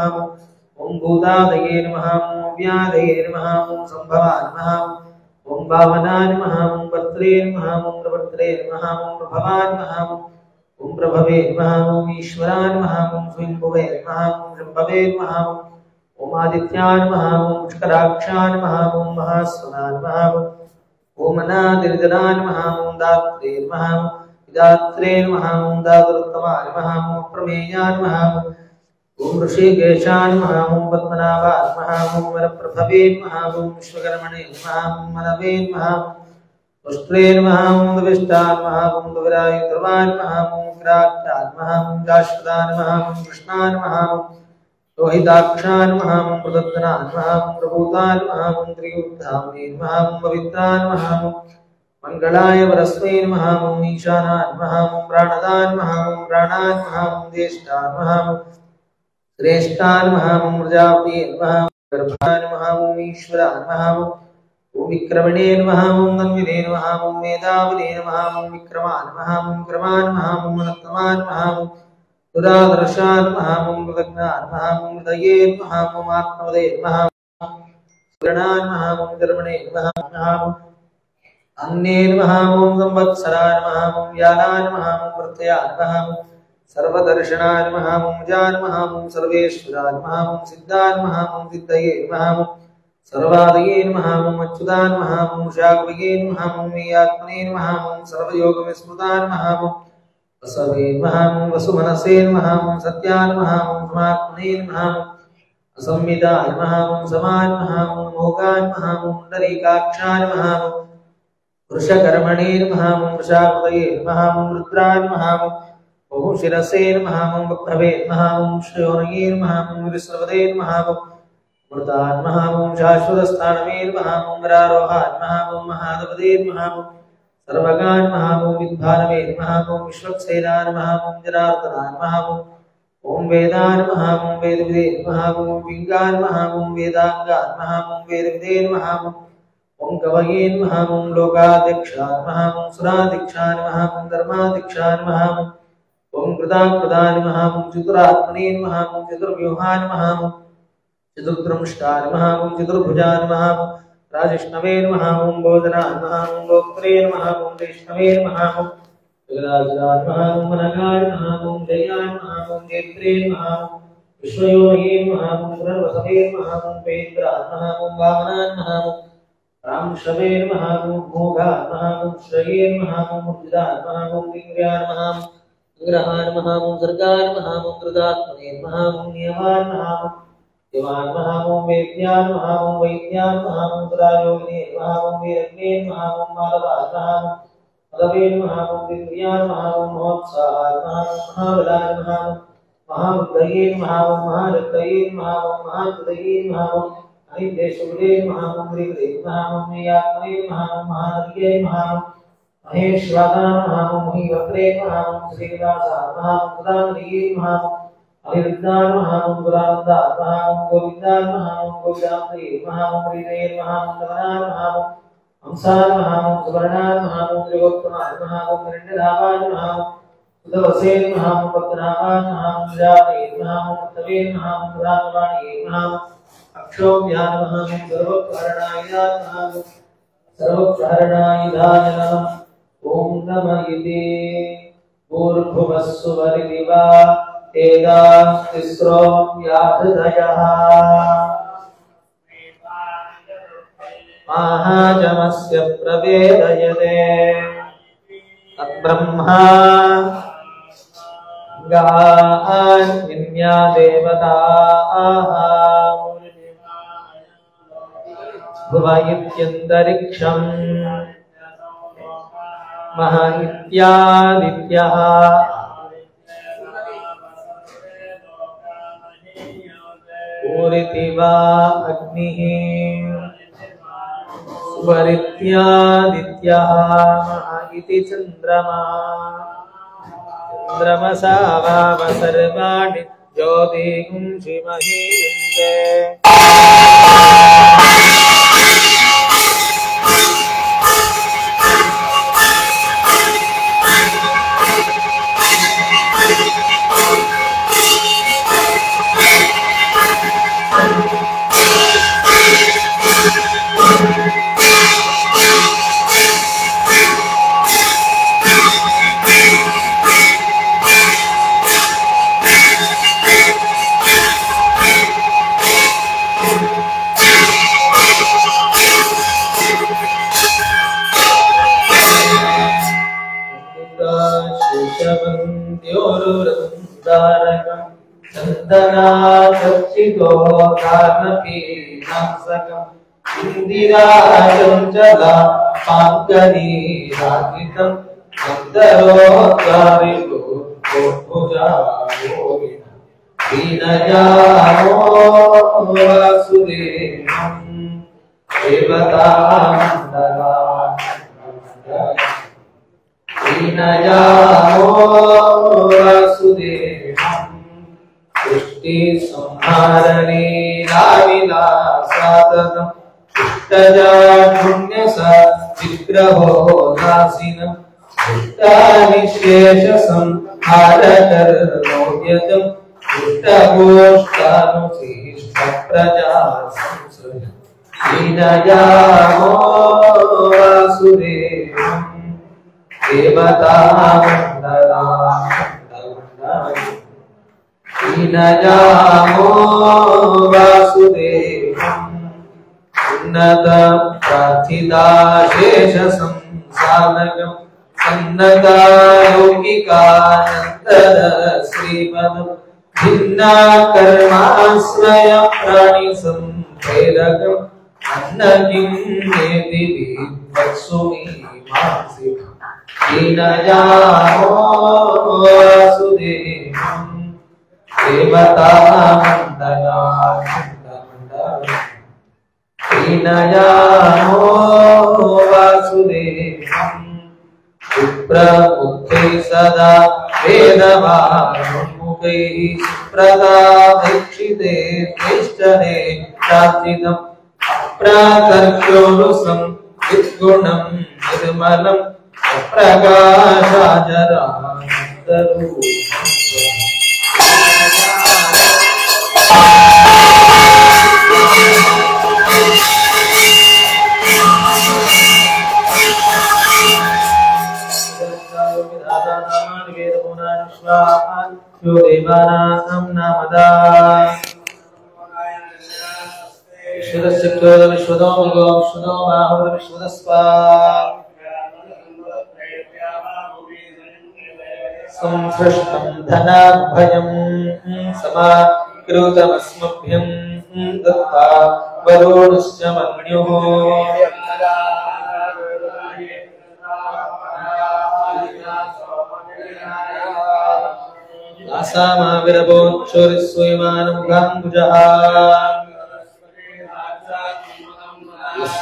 Speaker 2: ओम भूतादये नमः ओम व्याधये नमः ओम संभवाय नमः ओम भावनाय नमः ओम भद्रे नमः ओम प्रभद्रे नमः ओम प्रभवाय नमः ओम प्रभवे नमः ओम ईश्वराय नमः ओम स्वयंभुवे नमः ओम शंभवे नमः ओम आदित्याय नमः ओम पुष्कराक्षाय नमः ओम महास्वनाय नमः ओम अनादिर्जनाय नमः ओम दात्रे नमः दात्रे नमः ओम दातुरुत्तमाय नमः ओम प्रमेयाय नमः ओम ऋषिकेशाय नमः ओम पद्मनाभाय नमः ओम वरप्रभवे नमः ओम विश्वकर्मणे नमः ओम मनवे नमः पुष्ट्रे नमः ओम दविष्टाय नमः ओम दुविरायुधवाय नमः ओम ग्राक्षाय नमः ओम शाश्वताय नमः ओम कृष्णाय नमः लोहिताक्षाय नमः ओम प्रदत्तनाय नमः ओम प्रभूताय नमः ओम त्रियुक्ताय नमः ओम पवित्राय नमः मंगलाय वरस्मै नमः ओम ईशानाय नमः ओम प्राणदाय नमः ओम प्राणाय नमः ओम देष्टाय नमः श्रेष्ठान् महामं प्रजापतीन् महामं गर्भान् महामं ईश्वरान् महामं ओं विक्रमणेन महामं तन्विनेन महामं मेधाविनेन महामं विक्रमान् महामं क्रमान् महामं नत्तमान् महामं दुरादर्शान् महामं कृतज्ञान् महामं हृदयेन महामं आत्मवदेन महामं सुगणान् महामं कर्मणेन महामं अन्येन महामं संवत्सरान् महामं यानान् महामं प्रत्ययान् महामं सर्वदर्शनान् महामं जान् महामं सर्वेश्वरान् महामं सिद्धान् महामं सिद्धये महामं सर्वादयेन महामं अच्युतान् महामं शाक्वयेन महामं मेयात्मनेन महामं सर्वयोगविस्मृतान् महामं वसवेन महामं वसुमनसेन महामं सत्यान् महामं समात्मनेन महामं असंविदान् महामं समान् महामं मोगान् महामं पुण्डरीकाक्षान् महामं वृषकर्मणेन महामं वृषाकृतयेन महामं रुद्रान् महामं बहुशिरसेन महामं वक्नवेन महामं श्रयोनयेन महामं विश्रवदेन महामं मृतान् महामं शाश्वतस्थानमेन महामं वरारोहान् महामं महादपदेन महामं सर्वगान् महामं विद्भानवेन महामं विश्वक्सेनान् महामं जनार्दनान् महामं ओं वेदान् महामं वेदविदेन महामं विङ्गान् महामं वेदाङ्गान् महामं वेदविदेन महामं ओं कवयेन महामं लोकाध्यक्षान् महामं सुराध्यक्षान् महामं धर्माध्यक्षान् महामं ओं कृताकृतान् महामं चतुरात्मनेन महामं चतुर्व्यूहान् महामं चतुर्द्रंष्टान् महामं चतुर्भुजान् महामं राजिष्णवेन महामं भोजनान् महामं गोत्रेण महामं वैष्णवेन महामं जगदाजुरान् महामं मनगान् महामं जयान् महामं नेत्रेण महामं विश्वयोनयेन महामं पुनर्वसवेन महामं पेन्द्रान् महामं वामनान् महामं रामश्रवेन महामं मोघान् महामं श्रयेन महामं मुर्जिदान् महामं दिङ्ग्र्यान् महामं ग्रहान् महामं सर्गान् महामं कृतात्मनेन महामं नियमान् महामं दिवान् महामं वेद्यान् महामं वैद्यान् महामं सुरायोगिनेन महामं वीरज्ञेन महामं माधवान् महामं मदवेन महामं दिव्यान् महामं महोत्साहान् महामं महाबलान् महामं महाबुद्धयेन महामं महारक्तयेन महामं महाकृतयेन महामं अनिदेशुदेन महामं ह्रीदेन महामं मेयात्मनेन महामं महानर्येन महामं महेश्वरान् महामं महीवक्रेन महामं श्रीनिवासान् महामं सुदानयेन महामं अनिरुद्धान् महामं गुरान्दान् महामं गोविन्दान् महामं गोविदाम्बरेन महामं हृदयेन महामं दमनान् महामं हंसान् महामं सुवर्णान् महामं त्रिलोक्तमान् महामं हिरण्यधामान् महामं सुदवसेन महामं पद्मनाभान् महामं जातयेन महामं उत्तमेन महामं प्रधानवाणीयेन महामं अक्षोभ्यान् महामं सर्वप्रहरणायुधान् महामं सर्वप्रहरणायुधाय नमः ॐ नमः इति भूर्भुवस्सुवरिदिवा तेदास्तिस्रो व्याहृदयः महाजमस्य प्रवेदयते तद्ब्रह्मा गान्विन्या देवताः भुव इत्यन्तरिक्षम् मह इत्यादित्यः ऊरिति वा अग्निः सुवरित्यादित्यः मह इति चन्द्रमा चन्द्रमसा वाव सर्वाणि ज्योतिगुंषि महीयन्ते चंदनाचितो कार्णपीनासकम् इंदिरा चंचला पांकनी राजितम् चंदरोद्गारितो भुजायोगिन दीनयानो वासुदेवम् देवतामण्डला दीनयानो वासुदेवम् सृष्टि हारलीलाविलासाततम् इष्टजाढ्युण्यस विग्रहो दासिनम् इष्टानिशेषसंहारकर्णोद्यतम् इष्टगोष्ठानुशिष्टप्रजा संसृजम् दीनयामो वासुदेवम् देवतामण्डलामण्डलम् दीनयामो वासुदेवम् उन्नत प्रार्थिताशेष संसानकम् सन्नता योगिकानन्दर श्रीपदम् भिन्ना कर्माश्रय प्राणि संप्रेरकम् अन्नकिं नेति विवत्सुमि मानसिकम् दीनयामो वासुदेवम् देवतामण्डलामण्डलम् दीनयामो वासुदेवम् सुप्रमुखैः सदा वेदवाङ्मुखैः सुप्रदाभीक्षिते श्रेष्ठने प्रार्थितम् अप्राकर्षोऽनुसं विद्गुणं निर्मलम् अप्रकाशाजरानन्दरूपम् देवानां नामदा विश्वदस्य विश्वदो मगो विश्वदो बाहुर विश्वदस्वा संसृष्टं धनाभयं समाकृतमस्मभ्यं दत्ता वरुणश्च मन्युः आसामाविरभोच्छोरिस्वयमानमुखाम्बुजः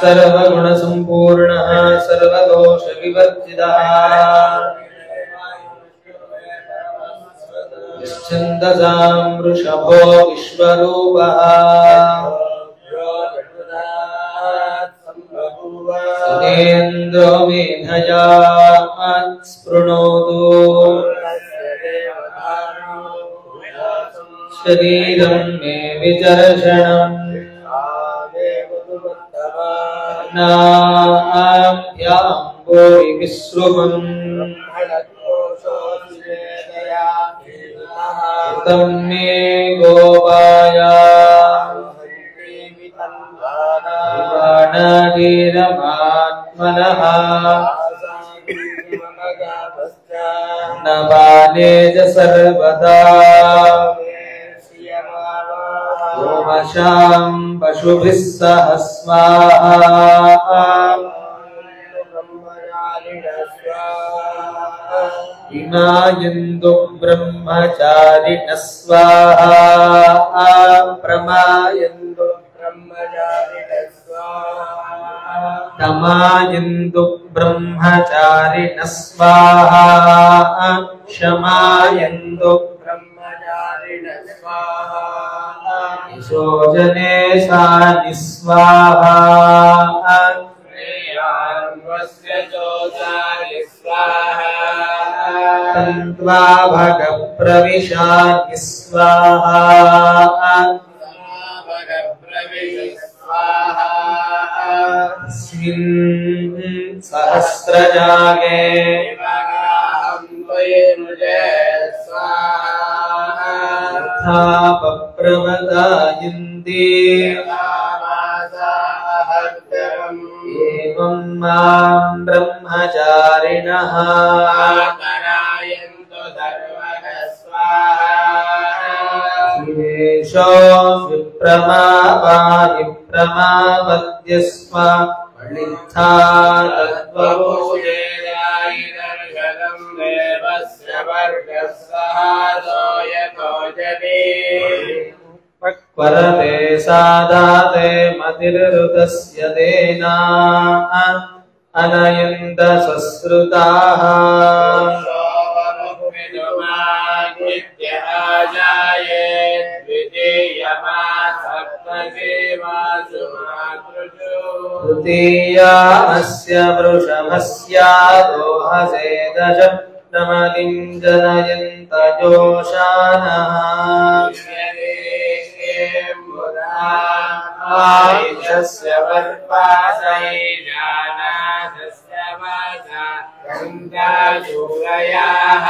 Speaker 2: सर्वगुणसम्पूर्णः सर्वदोषविवर्जितः छन्दसां वृषभो विश्वरूपः सुनेन्द्रो मेधया स्पृणोतु शरीरं मे विचर्षणम् नाभ्याम्बोरि विश्रुवम् तं मे गोपाया वाणीरमात्मनः न बाले च सर्वदा ओमशां पशुभिः सह स्वाहा इमायन्तु ब्रह्मचारिणः स्वाहा प्रमायन्तु ब्रह्मचारिणः स्वाहा तमायन्तु ब्रह्मचारिणः स्वाहा क्षमायन्तु ब्रह्मचारिणः स्वाहा यशोजने सा निस्वाहा श्रेयान्वस्य चोचानि स्वाहा तन्त्वा भग प्रविशा निस्वाहा भग प्रविश स्वाहा अस्मिन् सहस्रजागे प्रवदायन्ति एवं मां ब्रह्मचारिणः शिवेशो विप्रमावद्यस्व पणित्था तत्त्वबोधेयाय दर्शनं देवस्य वर्गस्सहासो यतो जपे वरते सादाते मतिर्हृतस्य देना अनयन्त सस्रुताः तृतीयामस्य वृषभस्य दोहसे दश नमलिं जनयन्त जोषानः आयुषस्य वर्पासै जानासस्य वाचा गङ्गाचूरयाः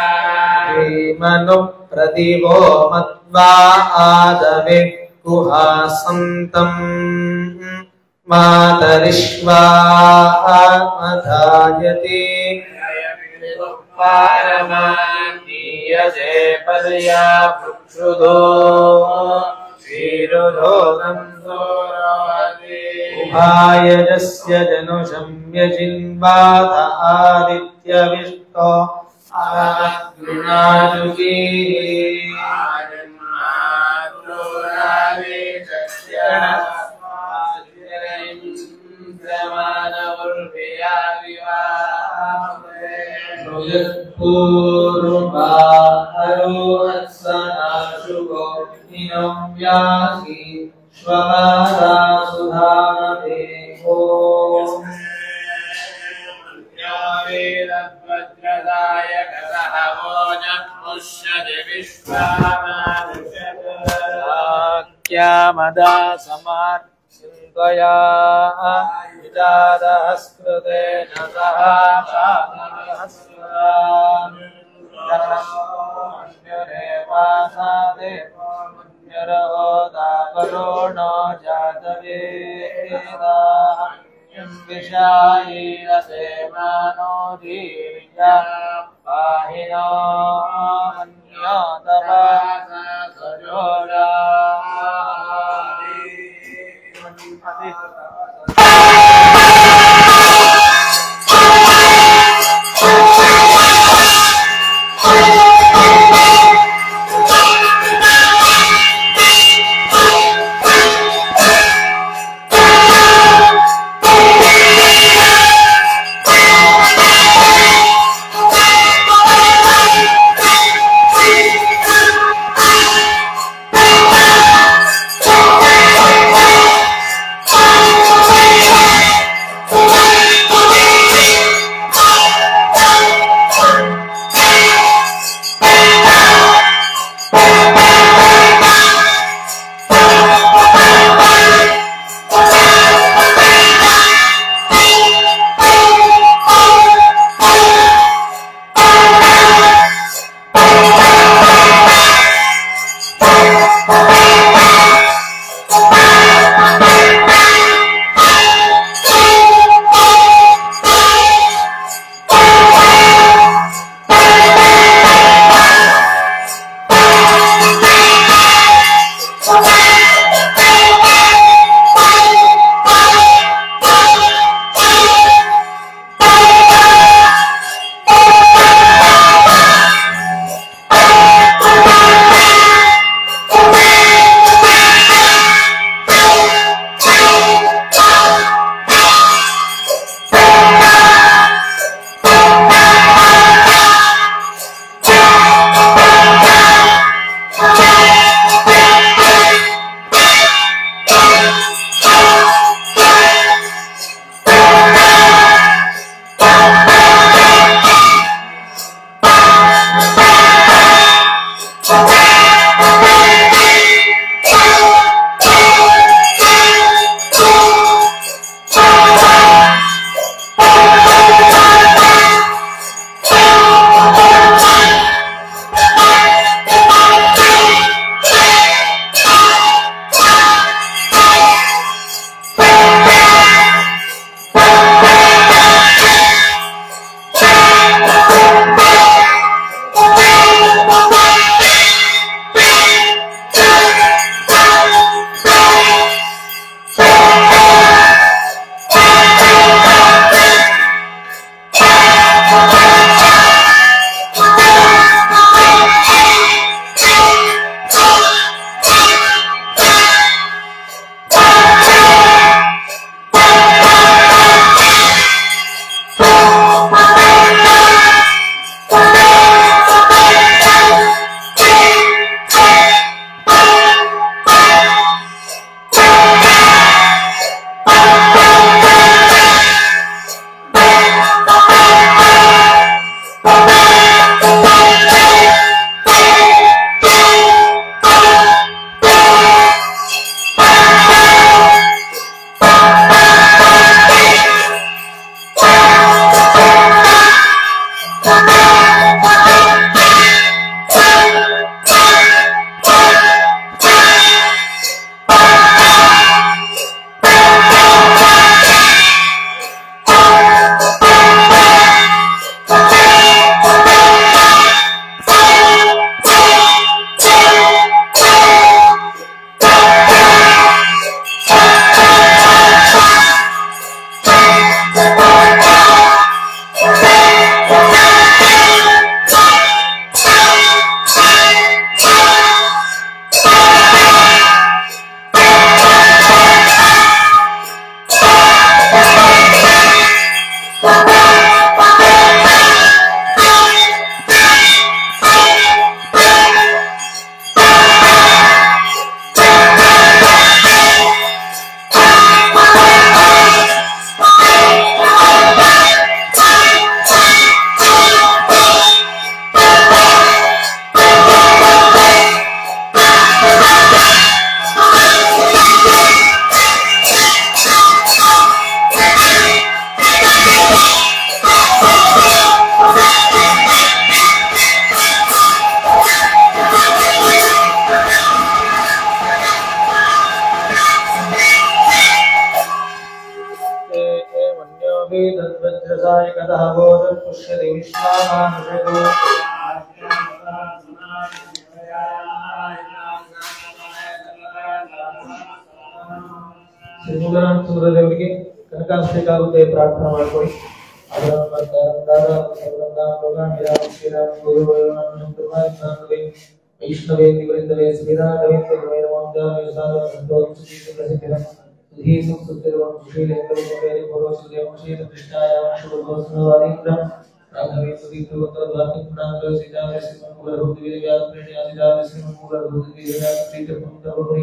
Speaker 2: श्रीमनु प्रदिवो मत्वा आदवे गुहासन्तम् मातरिश्वा आत्मधायते पारमानीयसे पर्या वृक्षुधो वीरुधोदं उभायजस्य जनुषम्यजिन्वात आदित्यविष्टो व्यासी स्वरा सुधामते वज्रदाय विश्वामदा समार्या विदादहस्कृते न सहरोणो जातवेदाः विषायीरते मानो धीर्या पाहिनो मन्योतवा सजोरा कतः बोधः पुष्यति विश्वामानुषको ಶ್ರೀಮುಖರಾಮ ಚಂದ್ರದೇವರಿಗೆ ಕನಕಾಭಿಷೇಕಾಗುತ್ತೆ ಪ್ರಾರ್ಥನೆ ಮಾಡಿಕೊಳ್ಳಿ. ವೈಷ್ಣವೇ ನಿವೃತ್ತವೇ ಶ್ರೀರಾಘವೇಂದ್ರವೇ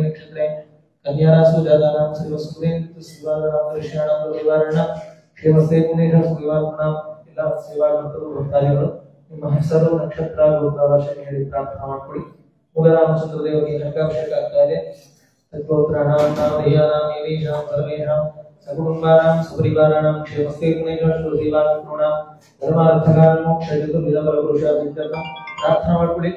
Speaker 2: नक्षत्रे कन्यासु जातानां सर्वसुदेन सुवारणां दर्शनां परिवारणं श्रीमते मुनीषं सुवारणां ಎಲ್ಲ ಸೇವಾಕರ್ತರು ಭಕ್ತಾದಿಗಳು ನಿಮ್ಮ ಹೆಸರು ನಕ್ಷತ್ರ ಗೋತ್ರರಾಶಿ ಹೇಳಿ ಪ್ರಾರ್ಥನೆ ಮಾಡಿಕೊಳ್ಳಿ. ಮುಗರಾಮಚಂದ್ರ ದೇವರಿಗೆ ಕನಕಾಭಿಷೇಕ ಆಗ್ತಾ ಇದೆ. ತತ್ಪುತ್ರಾಣಾಂ ನಾಮಧೇಯಾನಾಂ ನೀಲೇಶಾಂ ಸರ್ವೇಷಾಂ ಸಕುಟುಂಬಾನಾಂ ಸುಪರಿವಾರಾಣಾಂ ಕ್ಷೇಮಸ್ಥೇ ಮುನೇಷಾಂ ಶ್ರೀವಾಕ್ನೋಣಾಂ ಧರ್ಮಾರ್ಥಕಾನ್ ಮೋಕ್ಷ ಚತುರ್ವಿಧ ಫಲಪುರುಷಾದಿತ್ಯರ್ಥಂ ಪ್ರಾರ್ಥನೆ ಮಾಡಿಕೊಳ್ಳಿ.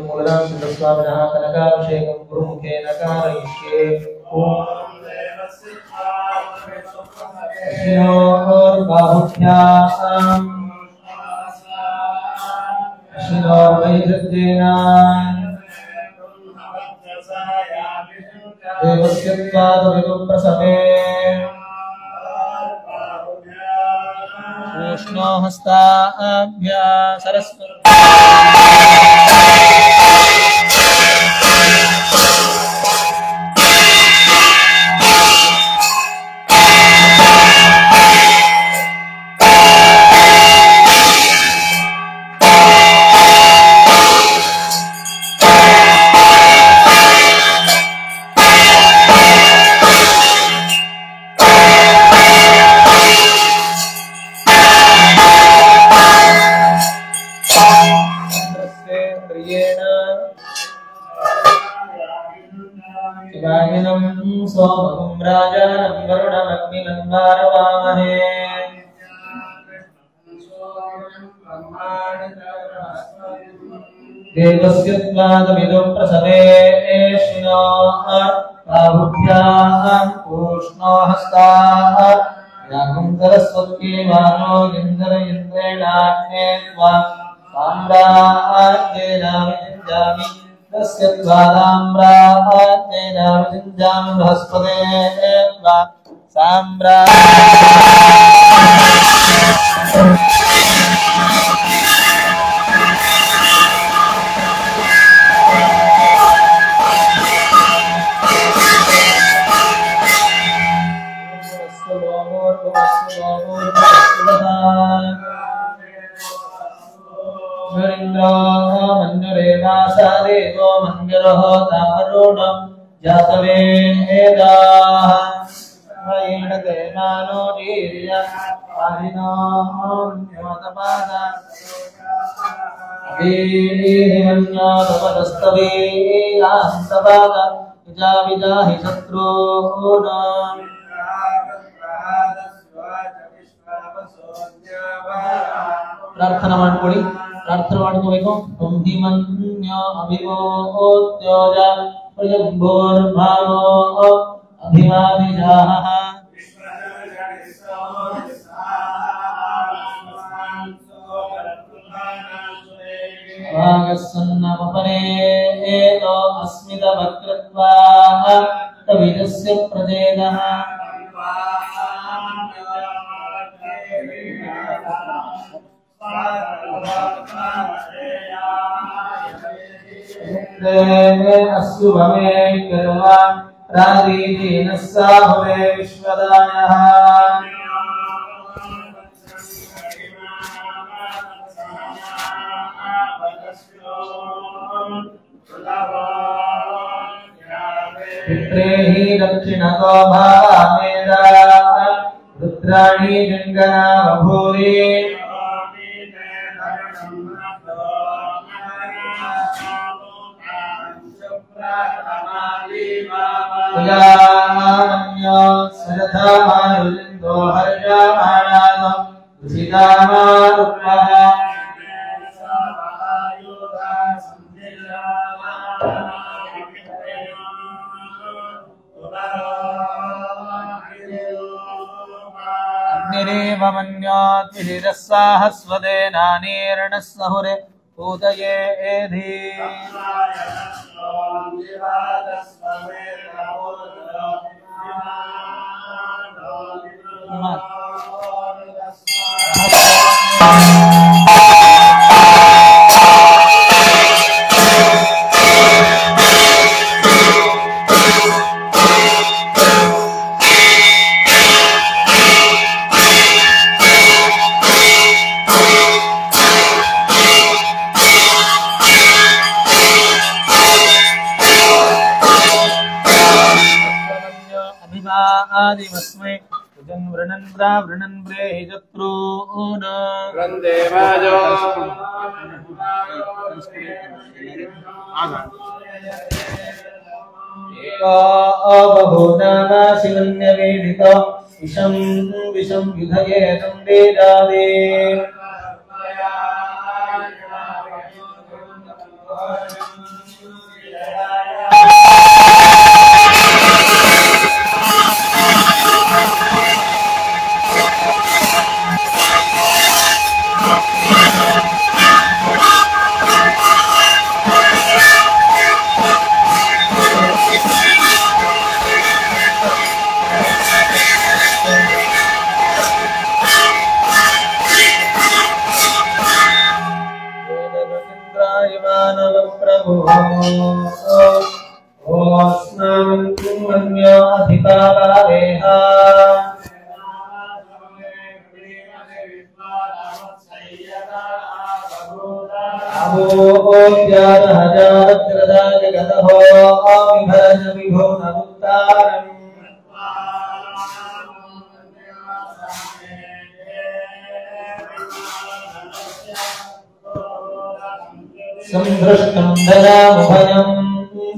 Speaker 2: मुगरामचंद्र स्वामिनः कनकाभिषेकं गुरुमुखेन कारयिष्ये. बाहुभ्यां शिरोवैदग्धेन देवस्य त्वादविदुप्रसवे कृष्णो हस्ताभ्या सरस्वती सोमं राजानं वरुणमग्निं वारवामहे. देवस्य त्वादविदुं प्रसवे श्रिनोः बाहुभ्यां पूष्णो हस्ताः यागं सरस्वती वानो इन्द्र इन्द्रेणाग्ने त्वा साम्राज्येन विजिञ्जामि तस्य द्वाराम्राज्येन विजिञ्जामि बृहस्पते त्वा देवो मंदिरः तावरुणं जातवेदाः मयेन देवानो वीर्य आदिनो न्योतपादा वीर्यन्योतपदस्तवे आस्तपादा विजाहि शत्रूणाम् प्रार्थना ಮಾಡಿಕೊಳ್ಳಿ. ಪ್ರಾರ್ಥನೆ ಮಾಡ್ಕೋಬೇಕು. ಬ್ರಹ್ಮಿಮನ್ಯ ಅಭಿವೋತ್ಯೋಜ ಪ್ರಜಂಭೋರ್ಭಾವೋ ಅಭಿವಾದಿಜಾಹ ವಾಗಸ್ಸನ್ನಪರೇ ಏತೋ ಅಸ್ಮಿತ ವಕ್ರತ್ವಾ ತವಿದಸ್ಯ ಪ್ರಜೇದಃ अस्सुभमे कर्मा राजीतेन साहुरे विश्वदायः पित्रेहि दक्षिणतो भावेदा रुद्राणि जङ्गना बभूरि सरथामारुलिन्दो हर्षमाणानं उचितामारुक्मः अग्निरे मन्योद्विहिरः साहस्वदेनानीर्णः सहुरे पूतये एधि आदिमस्मै वृणन् वृणन् ब्रेहि शत्रून्
Speaker 1: वन्दे वाजो
Speaker 2: एको बहुनाशिवन्यवेदित विषं विषं विधये दण्डे जादे संधृष्टं धरामुभयं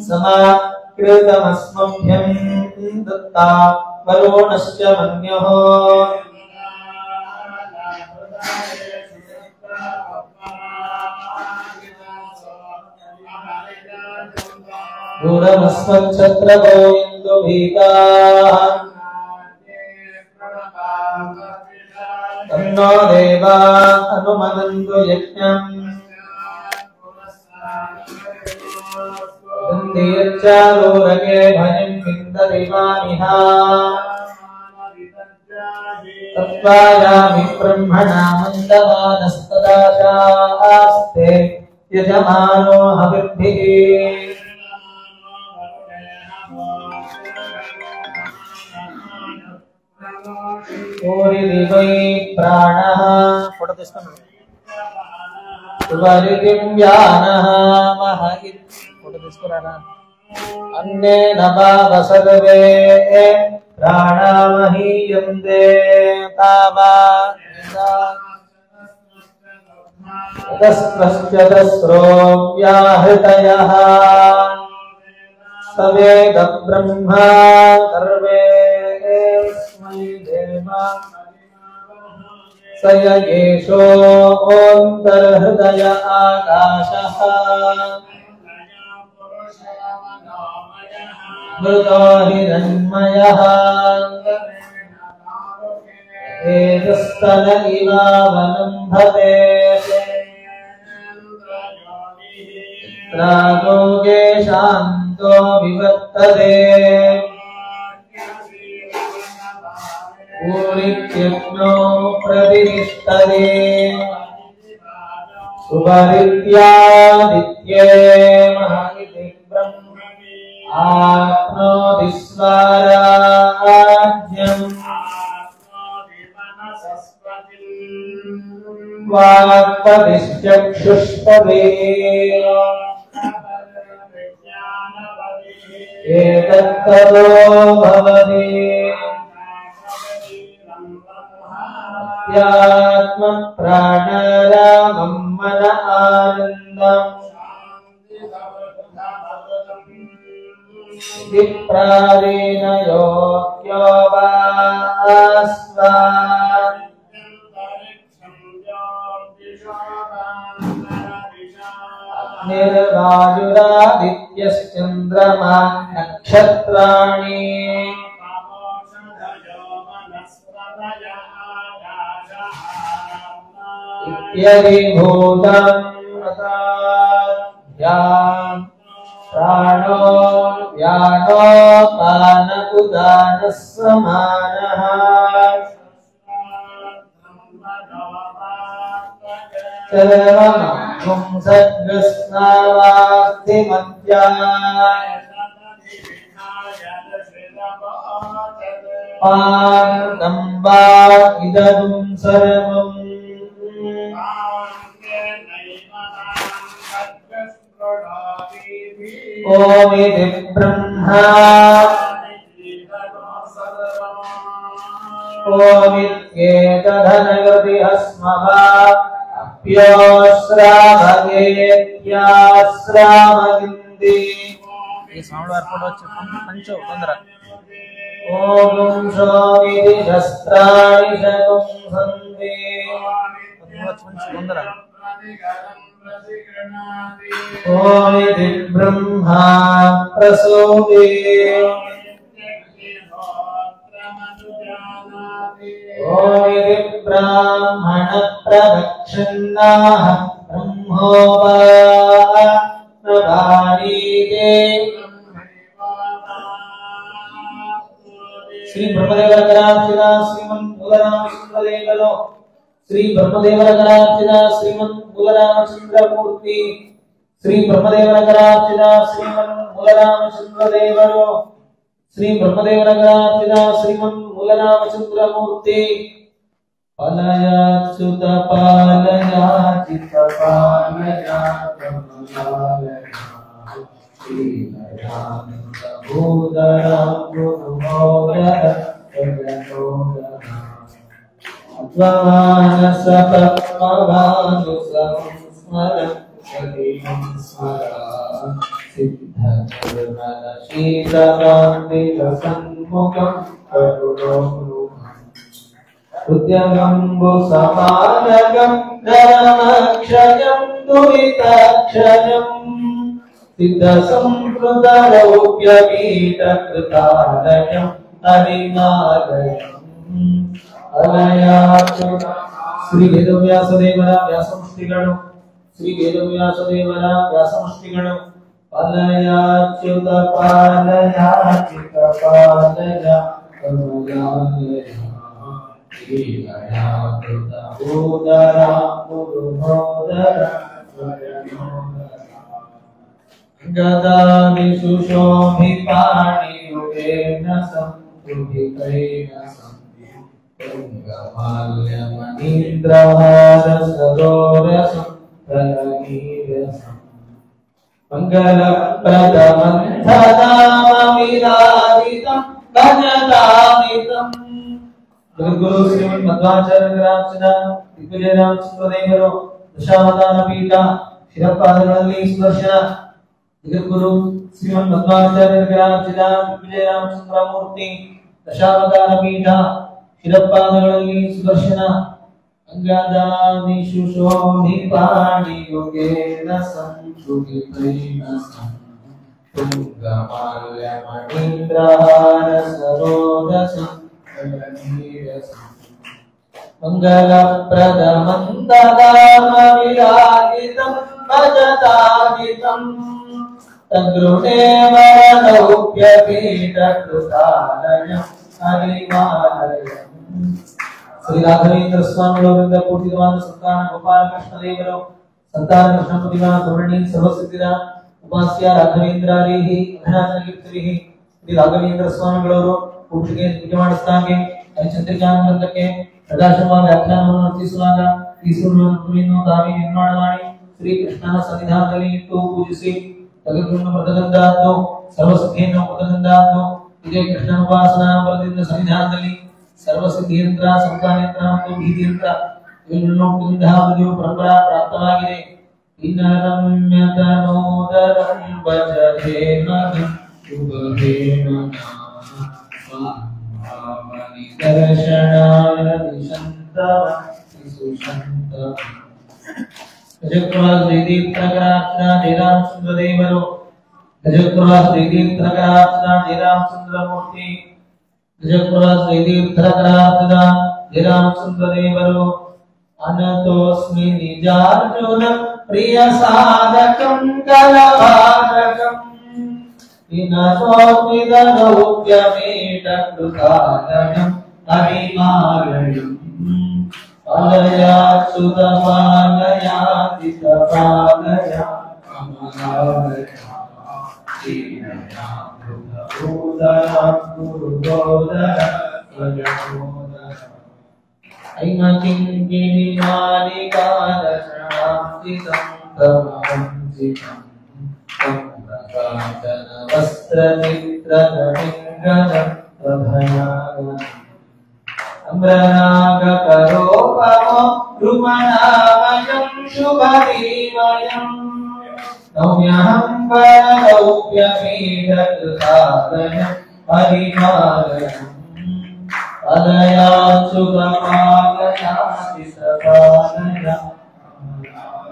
Speaker 2: समाकृतमस्मभ्यं दत्ता वरुणश्च मन्यः दूरमस्मच्छत्रपो इन्दुभीताः तन्नो देवा अनुमदन्तु यज्ञम् दीर्घालोरगे भयं विन्ददिवानिहा तत्त्वायामि ब्रह्मणा मन्दमानस्तदाशास्ते यजमानो हविर्भिः ओरिदिवै प्राणः वरिदिं व्यानः महहित् अन्नेन भाव सर्वे प्राणामहीयन्ते तावा तस्रो व्याहृतयः सवेद ब्रह्मा सर्वेस्मै देवा स येषोऽन्तर्हृदय आकाशः मृतो हिरण्मयः एतस्तन इवावलम्भते त्रागोगे शान्तो विवर्तते ऊरित्यग्नो प्रतिष्ठते सुपरित्यादित्ये महादिति ब्रह्म आप्नोति स्वराज्यम् वाक्पतिश्चक्षुष्पदे एतत्ततो भवति यात्मप्राणायामं मन आनन्दम् विप्रारेण योग्यो वास्वा निर्वायुरादित्यश्चन्द्रमा नक्षत्राणि इत्यधिभूतं रसाध्याम् प्राणो व्यानोपानकुदानः समानः सर्वमग्गुं सद्गस्नावास्तिमध्याय पानम्बा इदं सर्वम् ओमिति ब्रह्मा ओमित्येतदनगति अस्मः अप्योश्रामगेत्याश्रामगिन्दी
Speaker 3: ఈ సౌండ్ వర్కౌట్ వచ్చి కొంచెం తొందర
Speaker 2: ओम शोमिति शस्त्राणि शकुंसन्ति
Speaker 3: కొంచెం తొందర
Speaker 2: ओमिति ब्रह्मा प्रसूति ओमिति ब्राह्मण प्रदक्षिणाः ब्रह्मोपासनानीके श्री ब्रह्मदेवर करार्चित श्रीमन् मूलरामचंद्रदेवरो श्री ब्रह्मदेवर करार्चित श्रीमन् मूलरामचंद्रमूर्ति श्री ब्रह्मदेवर करार्चित श्रीमन् मूलरामचंद्रदेवरो श्री ब्रह्मदेवर करार्चित श्रीमन् मूलरामचंद्रमूर्ति पालयाच्युत पालयाचित पालया भूदरा गुरुमोदर अद्वानसपद्मभानु संस्मर सतिं स्मरा सिद्धनिर्मल शीतकान्तिसन्मुखं करुणोरुहम् उद्यमम्बु समानकं धर्मक्षयं दुरिताक्षयम् सिद्धसंस्कृतरौप्यपीठकृतालयम् हरिमालयम् अनयाच्युत श्री वेदव्यासदेवर व्यासमुष्टिगणु श्री वेदव्यासदेवर व्यासमुष्टिगणु पालयाच्युत पालयाच्युत पालया करुणालयाकृत भूदरा गुरुमोदरा गदादिषु शोभिपाणियुगेन संतुभितैः तुङ्गमाल्यमनीन्द्रहारसरोरसं प्रणीरसं मङ्गलप्रदमन्थदामविराजितं भजतामितं जगद्गुरु श्रीमन् मध्वाचार्य विराजित दिग्विजय रामचंद्रदेवरो दशावतार पीठ ಶಿರಪಾದಗಳಲ್ಲಿ ಸುದರ್ಶನ ಜಗದ್ಗುರು ಶ್ರೀಮನ್ ಮಧ್ವಾಚಾರ್ಯ ವಿರಾಜಿತ ದಿಗ್ವಿಜಯ ರಾಮಚಂದ್ರ ಮೂರ್ತಿ ದಶಾವತಾರ ಪೀಠ ಶಿರಪಾದಗಳಲ್ಲಿ ಸುದರ್ಶನ ಅಂಗದಾದಿಷು ಶೋಭಿಪಾಣಿ ಯೋಗೇನ ಸಂಶುಭಿತೈನ ತುಂಗಮಾಲ್ಯ ಮಣೀಂದ್ರಹಾರ ಸರೋರಸಂ ಕಲನೀರಸಂ ಮಂಗಲಪ್ರದಮಂತದಾಮವಿರಾಜಿತಂ ಭಜತಾಮಿತಂ ತದ್ಗೃಹೇ ವರದೌಪ್ಯಪೀಠಕೃತಾಲಯಂ ಹರಿಮಾಲಯಂ ಶ್ರೀ ರಾಘವೇಂದ್ರ ಸ್ವಾಮಿಗಳವರಿಂದ ಪೂಜಿತವಾದ ಸಂತಾನ ಗೋಪಾಲಕೃಷ್ಣ ದೇವರು ಸಂತಾನ ಕೃಷ್ಣ ಪ್ರತಿಮಾ ಧೋರಣಿ ಸರ್ವಸಿದ್ಧಿರ ಉಪಾಸ್ಯ ರಾಘವೇಂದ್ರಾರೀಹಿ ಅಭಿನಾಶನ ಕೀರ್ತಿರಿಹಿ ಶ್ರೀ ರಾಘವೇಂದ್ರ ಸ್ವಾಮಿಗಳವರು ಪೂಜೆಗೆ ಪೂಜೆ ಮಾಡಿಸ್ತಾಗೆ ಹರಿಚಂದ್ರಿಕಾ ಗ್ರಂಥಕ್ಕೆ ಪ್ರಕಾಶವಾದ ವ್ಯಾಖ್ಯಾನವನ್ನು ರಚಿಸುವಾಗ ಈ ಸುರುವನ್ನು ತಾವೇ ನಿರ್ಮಾಣ ಮಾಡಿ ಶ್ರೀ ಕೃಷ್ಣನ ಸನ್ನಿಧಾನದಲ್ಲಿ ಇಟ್ಟು ಪೂಜಿಸಿ ತಗದುಕೊಂಡು ಮೃತಗಂಧಾದ್ದು ಸರ್ವಸಿದ್ಧಿಯನ್ನು ಮೃತಗಂಧಾದ್ದು ಇದೇ ಕೃಷ್ಣನ ಉಪಾಸನಾ ಬಲದಿಂದ ಸನ್ನಿಧಾನದಲ್ಲಿ ಸರ್ವಸಿದ್ಧಿಯಂತ್ರ ಸಂತಾನಯಂತ್ರ ಮತ್ತು ಭೀತಿಯಂತ್ರ ಇವೆಲ್ಲವನ್ನೂ ಮೃತಗಂಧಾದಿಯು ಪರಂಪರಾ ಪ್ರಾಪ್ತವಾಗಿದೆ ಇನ್ನರಮ್ಯತನೋದರಂ ಭಜೇಮಗಂ ಶುಭೇನ दर्शनाय दिशन्तव सुशन्तव गजक्रवास दैदीप्तकरार्चना जयरामचंद्रदेवरो गजक्रवास दैदीप्तकरार्चना जयरामचंद्रमूर्ति गजक्रवास दैदीप्तकरार्चना जयरामचंद्रदेवरो अनतोऽस्मि निजार्जुन प्रिय साधकं कलवादकम् विनतोऽस्मि दौर्यमेटकृतालयम् हरिमालयम् पालयाच्युतपालयातितपालया अम्रनागकरोपमो द्रुमनामयं शुभदीमयम् नौम्यहं परलौक्यपीठकृतालयं हरिमालयम् पदयाच्युतपालयातितपालया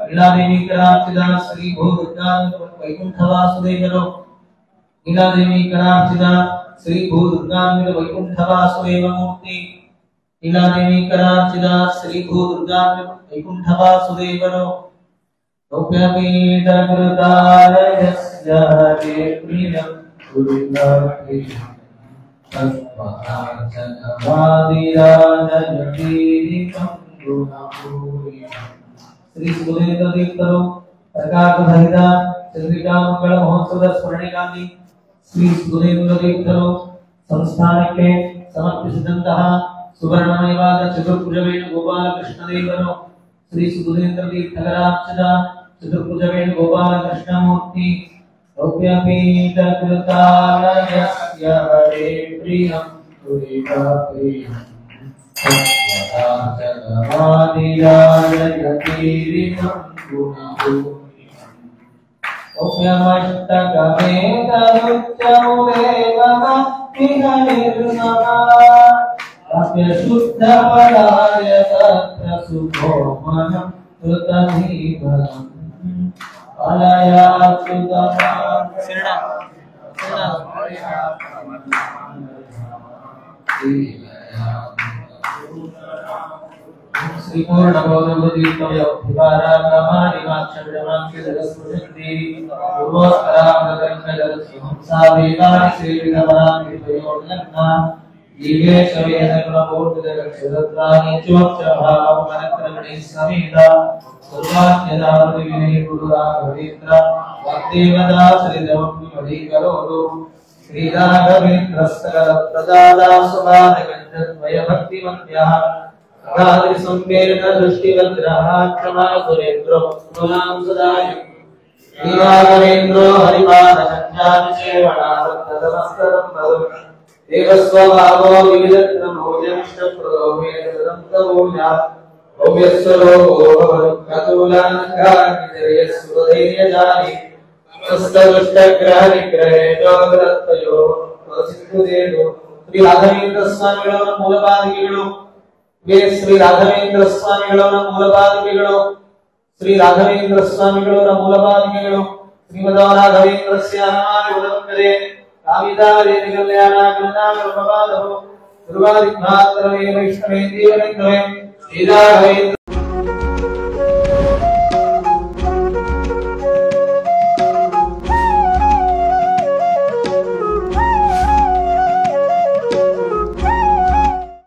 Speaker 2: लीलादेवी करार्चिता श्री भूदुर्गा वैकुंठवासुदेवनो लीलादेवी करार्चिता श्री भूदुर्गा वैकुंठवासुदेव मूर्ति लीलादेवी करार्चिता श्री भूदुर्गा वैकुंठवासुदेवनो रौप्यपीठकृतालयस्य हरे प्रियं गुरुनाथेयं तत्त्वाचनवादिराजयतीरिकं गुणपूरितं श्री सुरेंद्र तीर्थरो प्रकाश भरिता चंद्रिका मंगल महोत्सव स्मरणिकांगी श्री सुरेंद्र तीर्थरो संस्थानಕ್ಕೆ ಸಮರ್ಪಿಸಿದಂತಹ ಸುವರ್ಣಮಯವಾದ ಚತುರ್ಭುಜ ವೇಣುಗೋಪಾಲ ಕೃಷ್ಣದೇವರೋ श्री सुरेंद्र तीर्थराक्षद चतुर्भुज वेणुगोपाल कृष्णमूर्ति रौप्यपीठकृतालयस्य हरे प्रियं गुरुप्रियं तत्त्वाचनवादिराजयतीरिकं गुणपूरितं औप्यमष्टकमेतनुच्चमुदेवमतिहनिर्ममा शुद्धपदाय तत्र सुखो मनम् कृतधीमलम् श्री देवस्वभावो विविधत्रमोजंष्टप्रदोमेतदन्तमोजा ओव्यस्वलोको भवत्कतुलानङ्गानिजयस्वधैर्यजानि हस्तदुष्टग्रहनिग्रहे जोगदत्तयो सिद्धुदेवो श्री राघवेंद्र स्वामिಗಳವರ ಮೂಲಪಾದಿಕೆಗಳು ಶ್ರೀ ರಾಘವೇಂದ್ರ ಸ್ವಾಮಿಗಳವರ ಮೂಲಪಾದಿಕೆಗಳು ಶ್ರೀ ರಾಘವೇಂದ್ರ ಸ್ವಾಮಿಗಳವರ ಮೂಲಪಾದಿಕೆಗಳು ಶ್ರೀಮದ್ ರಾಘವೇಂದ್ರಸ್ಯ ಹನುಮಾನುಗಲಂಕರೆ ಕಾಮಿದಾರೇನ ಕಲ್ಯಾಣ ಕರುಣಾಕರಪಾದೋ ಸರ್ವಾಧಿಕ್ಮಾತ್ರವೇ ವೈಷ್ಣವೇ ದೇವರೇಂದ್ರವೇ ಶ್ರೀ ರಾಘವೇಂದ್ರ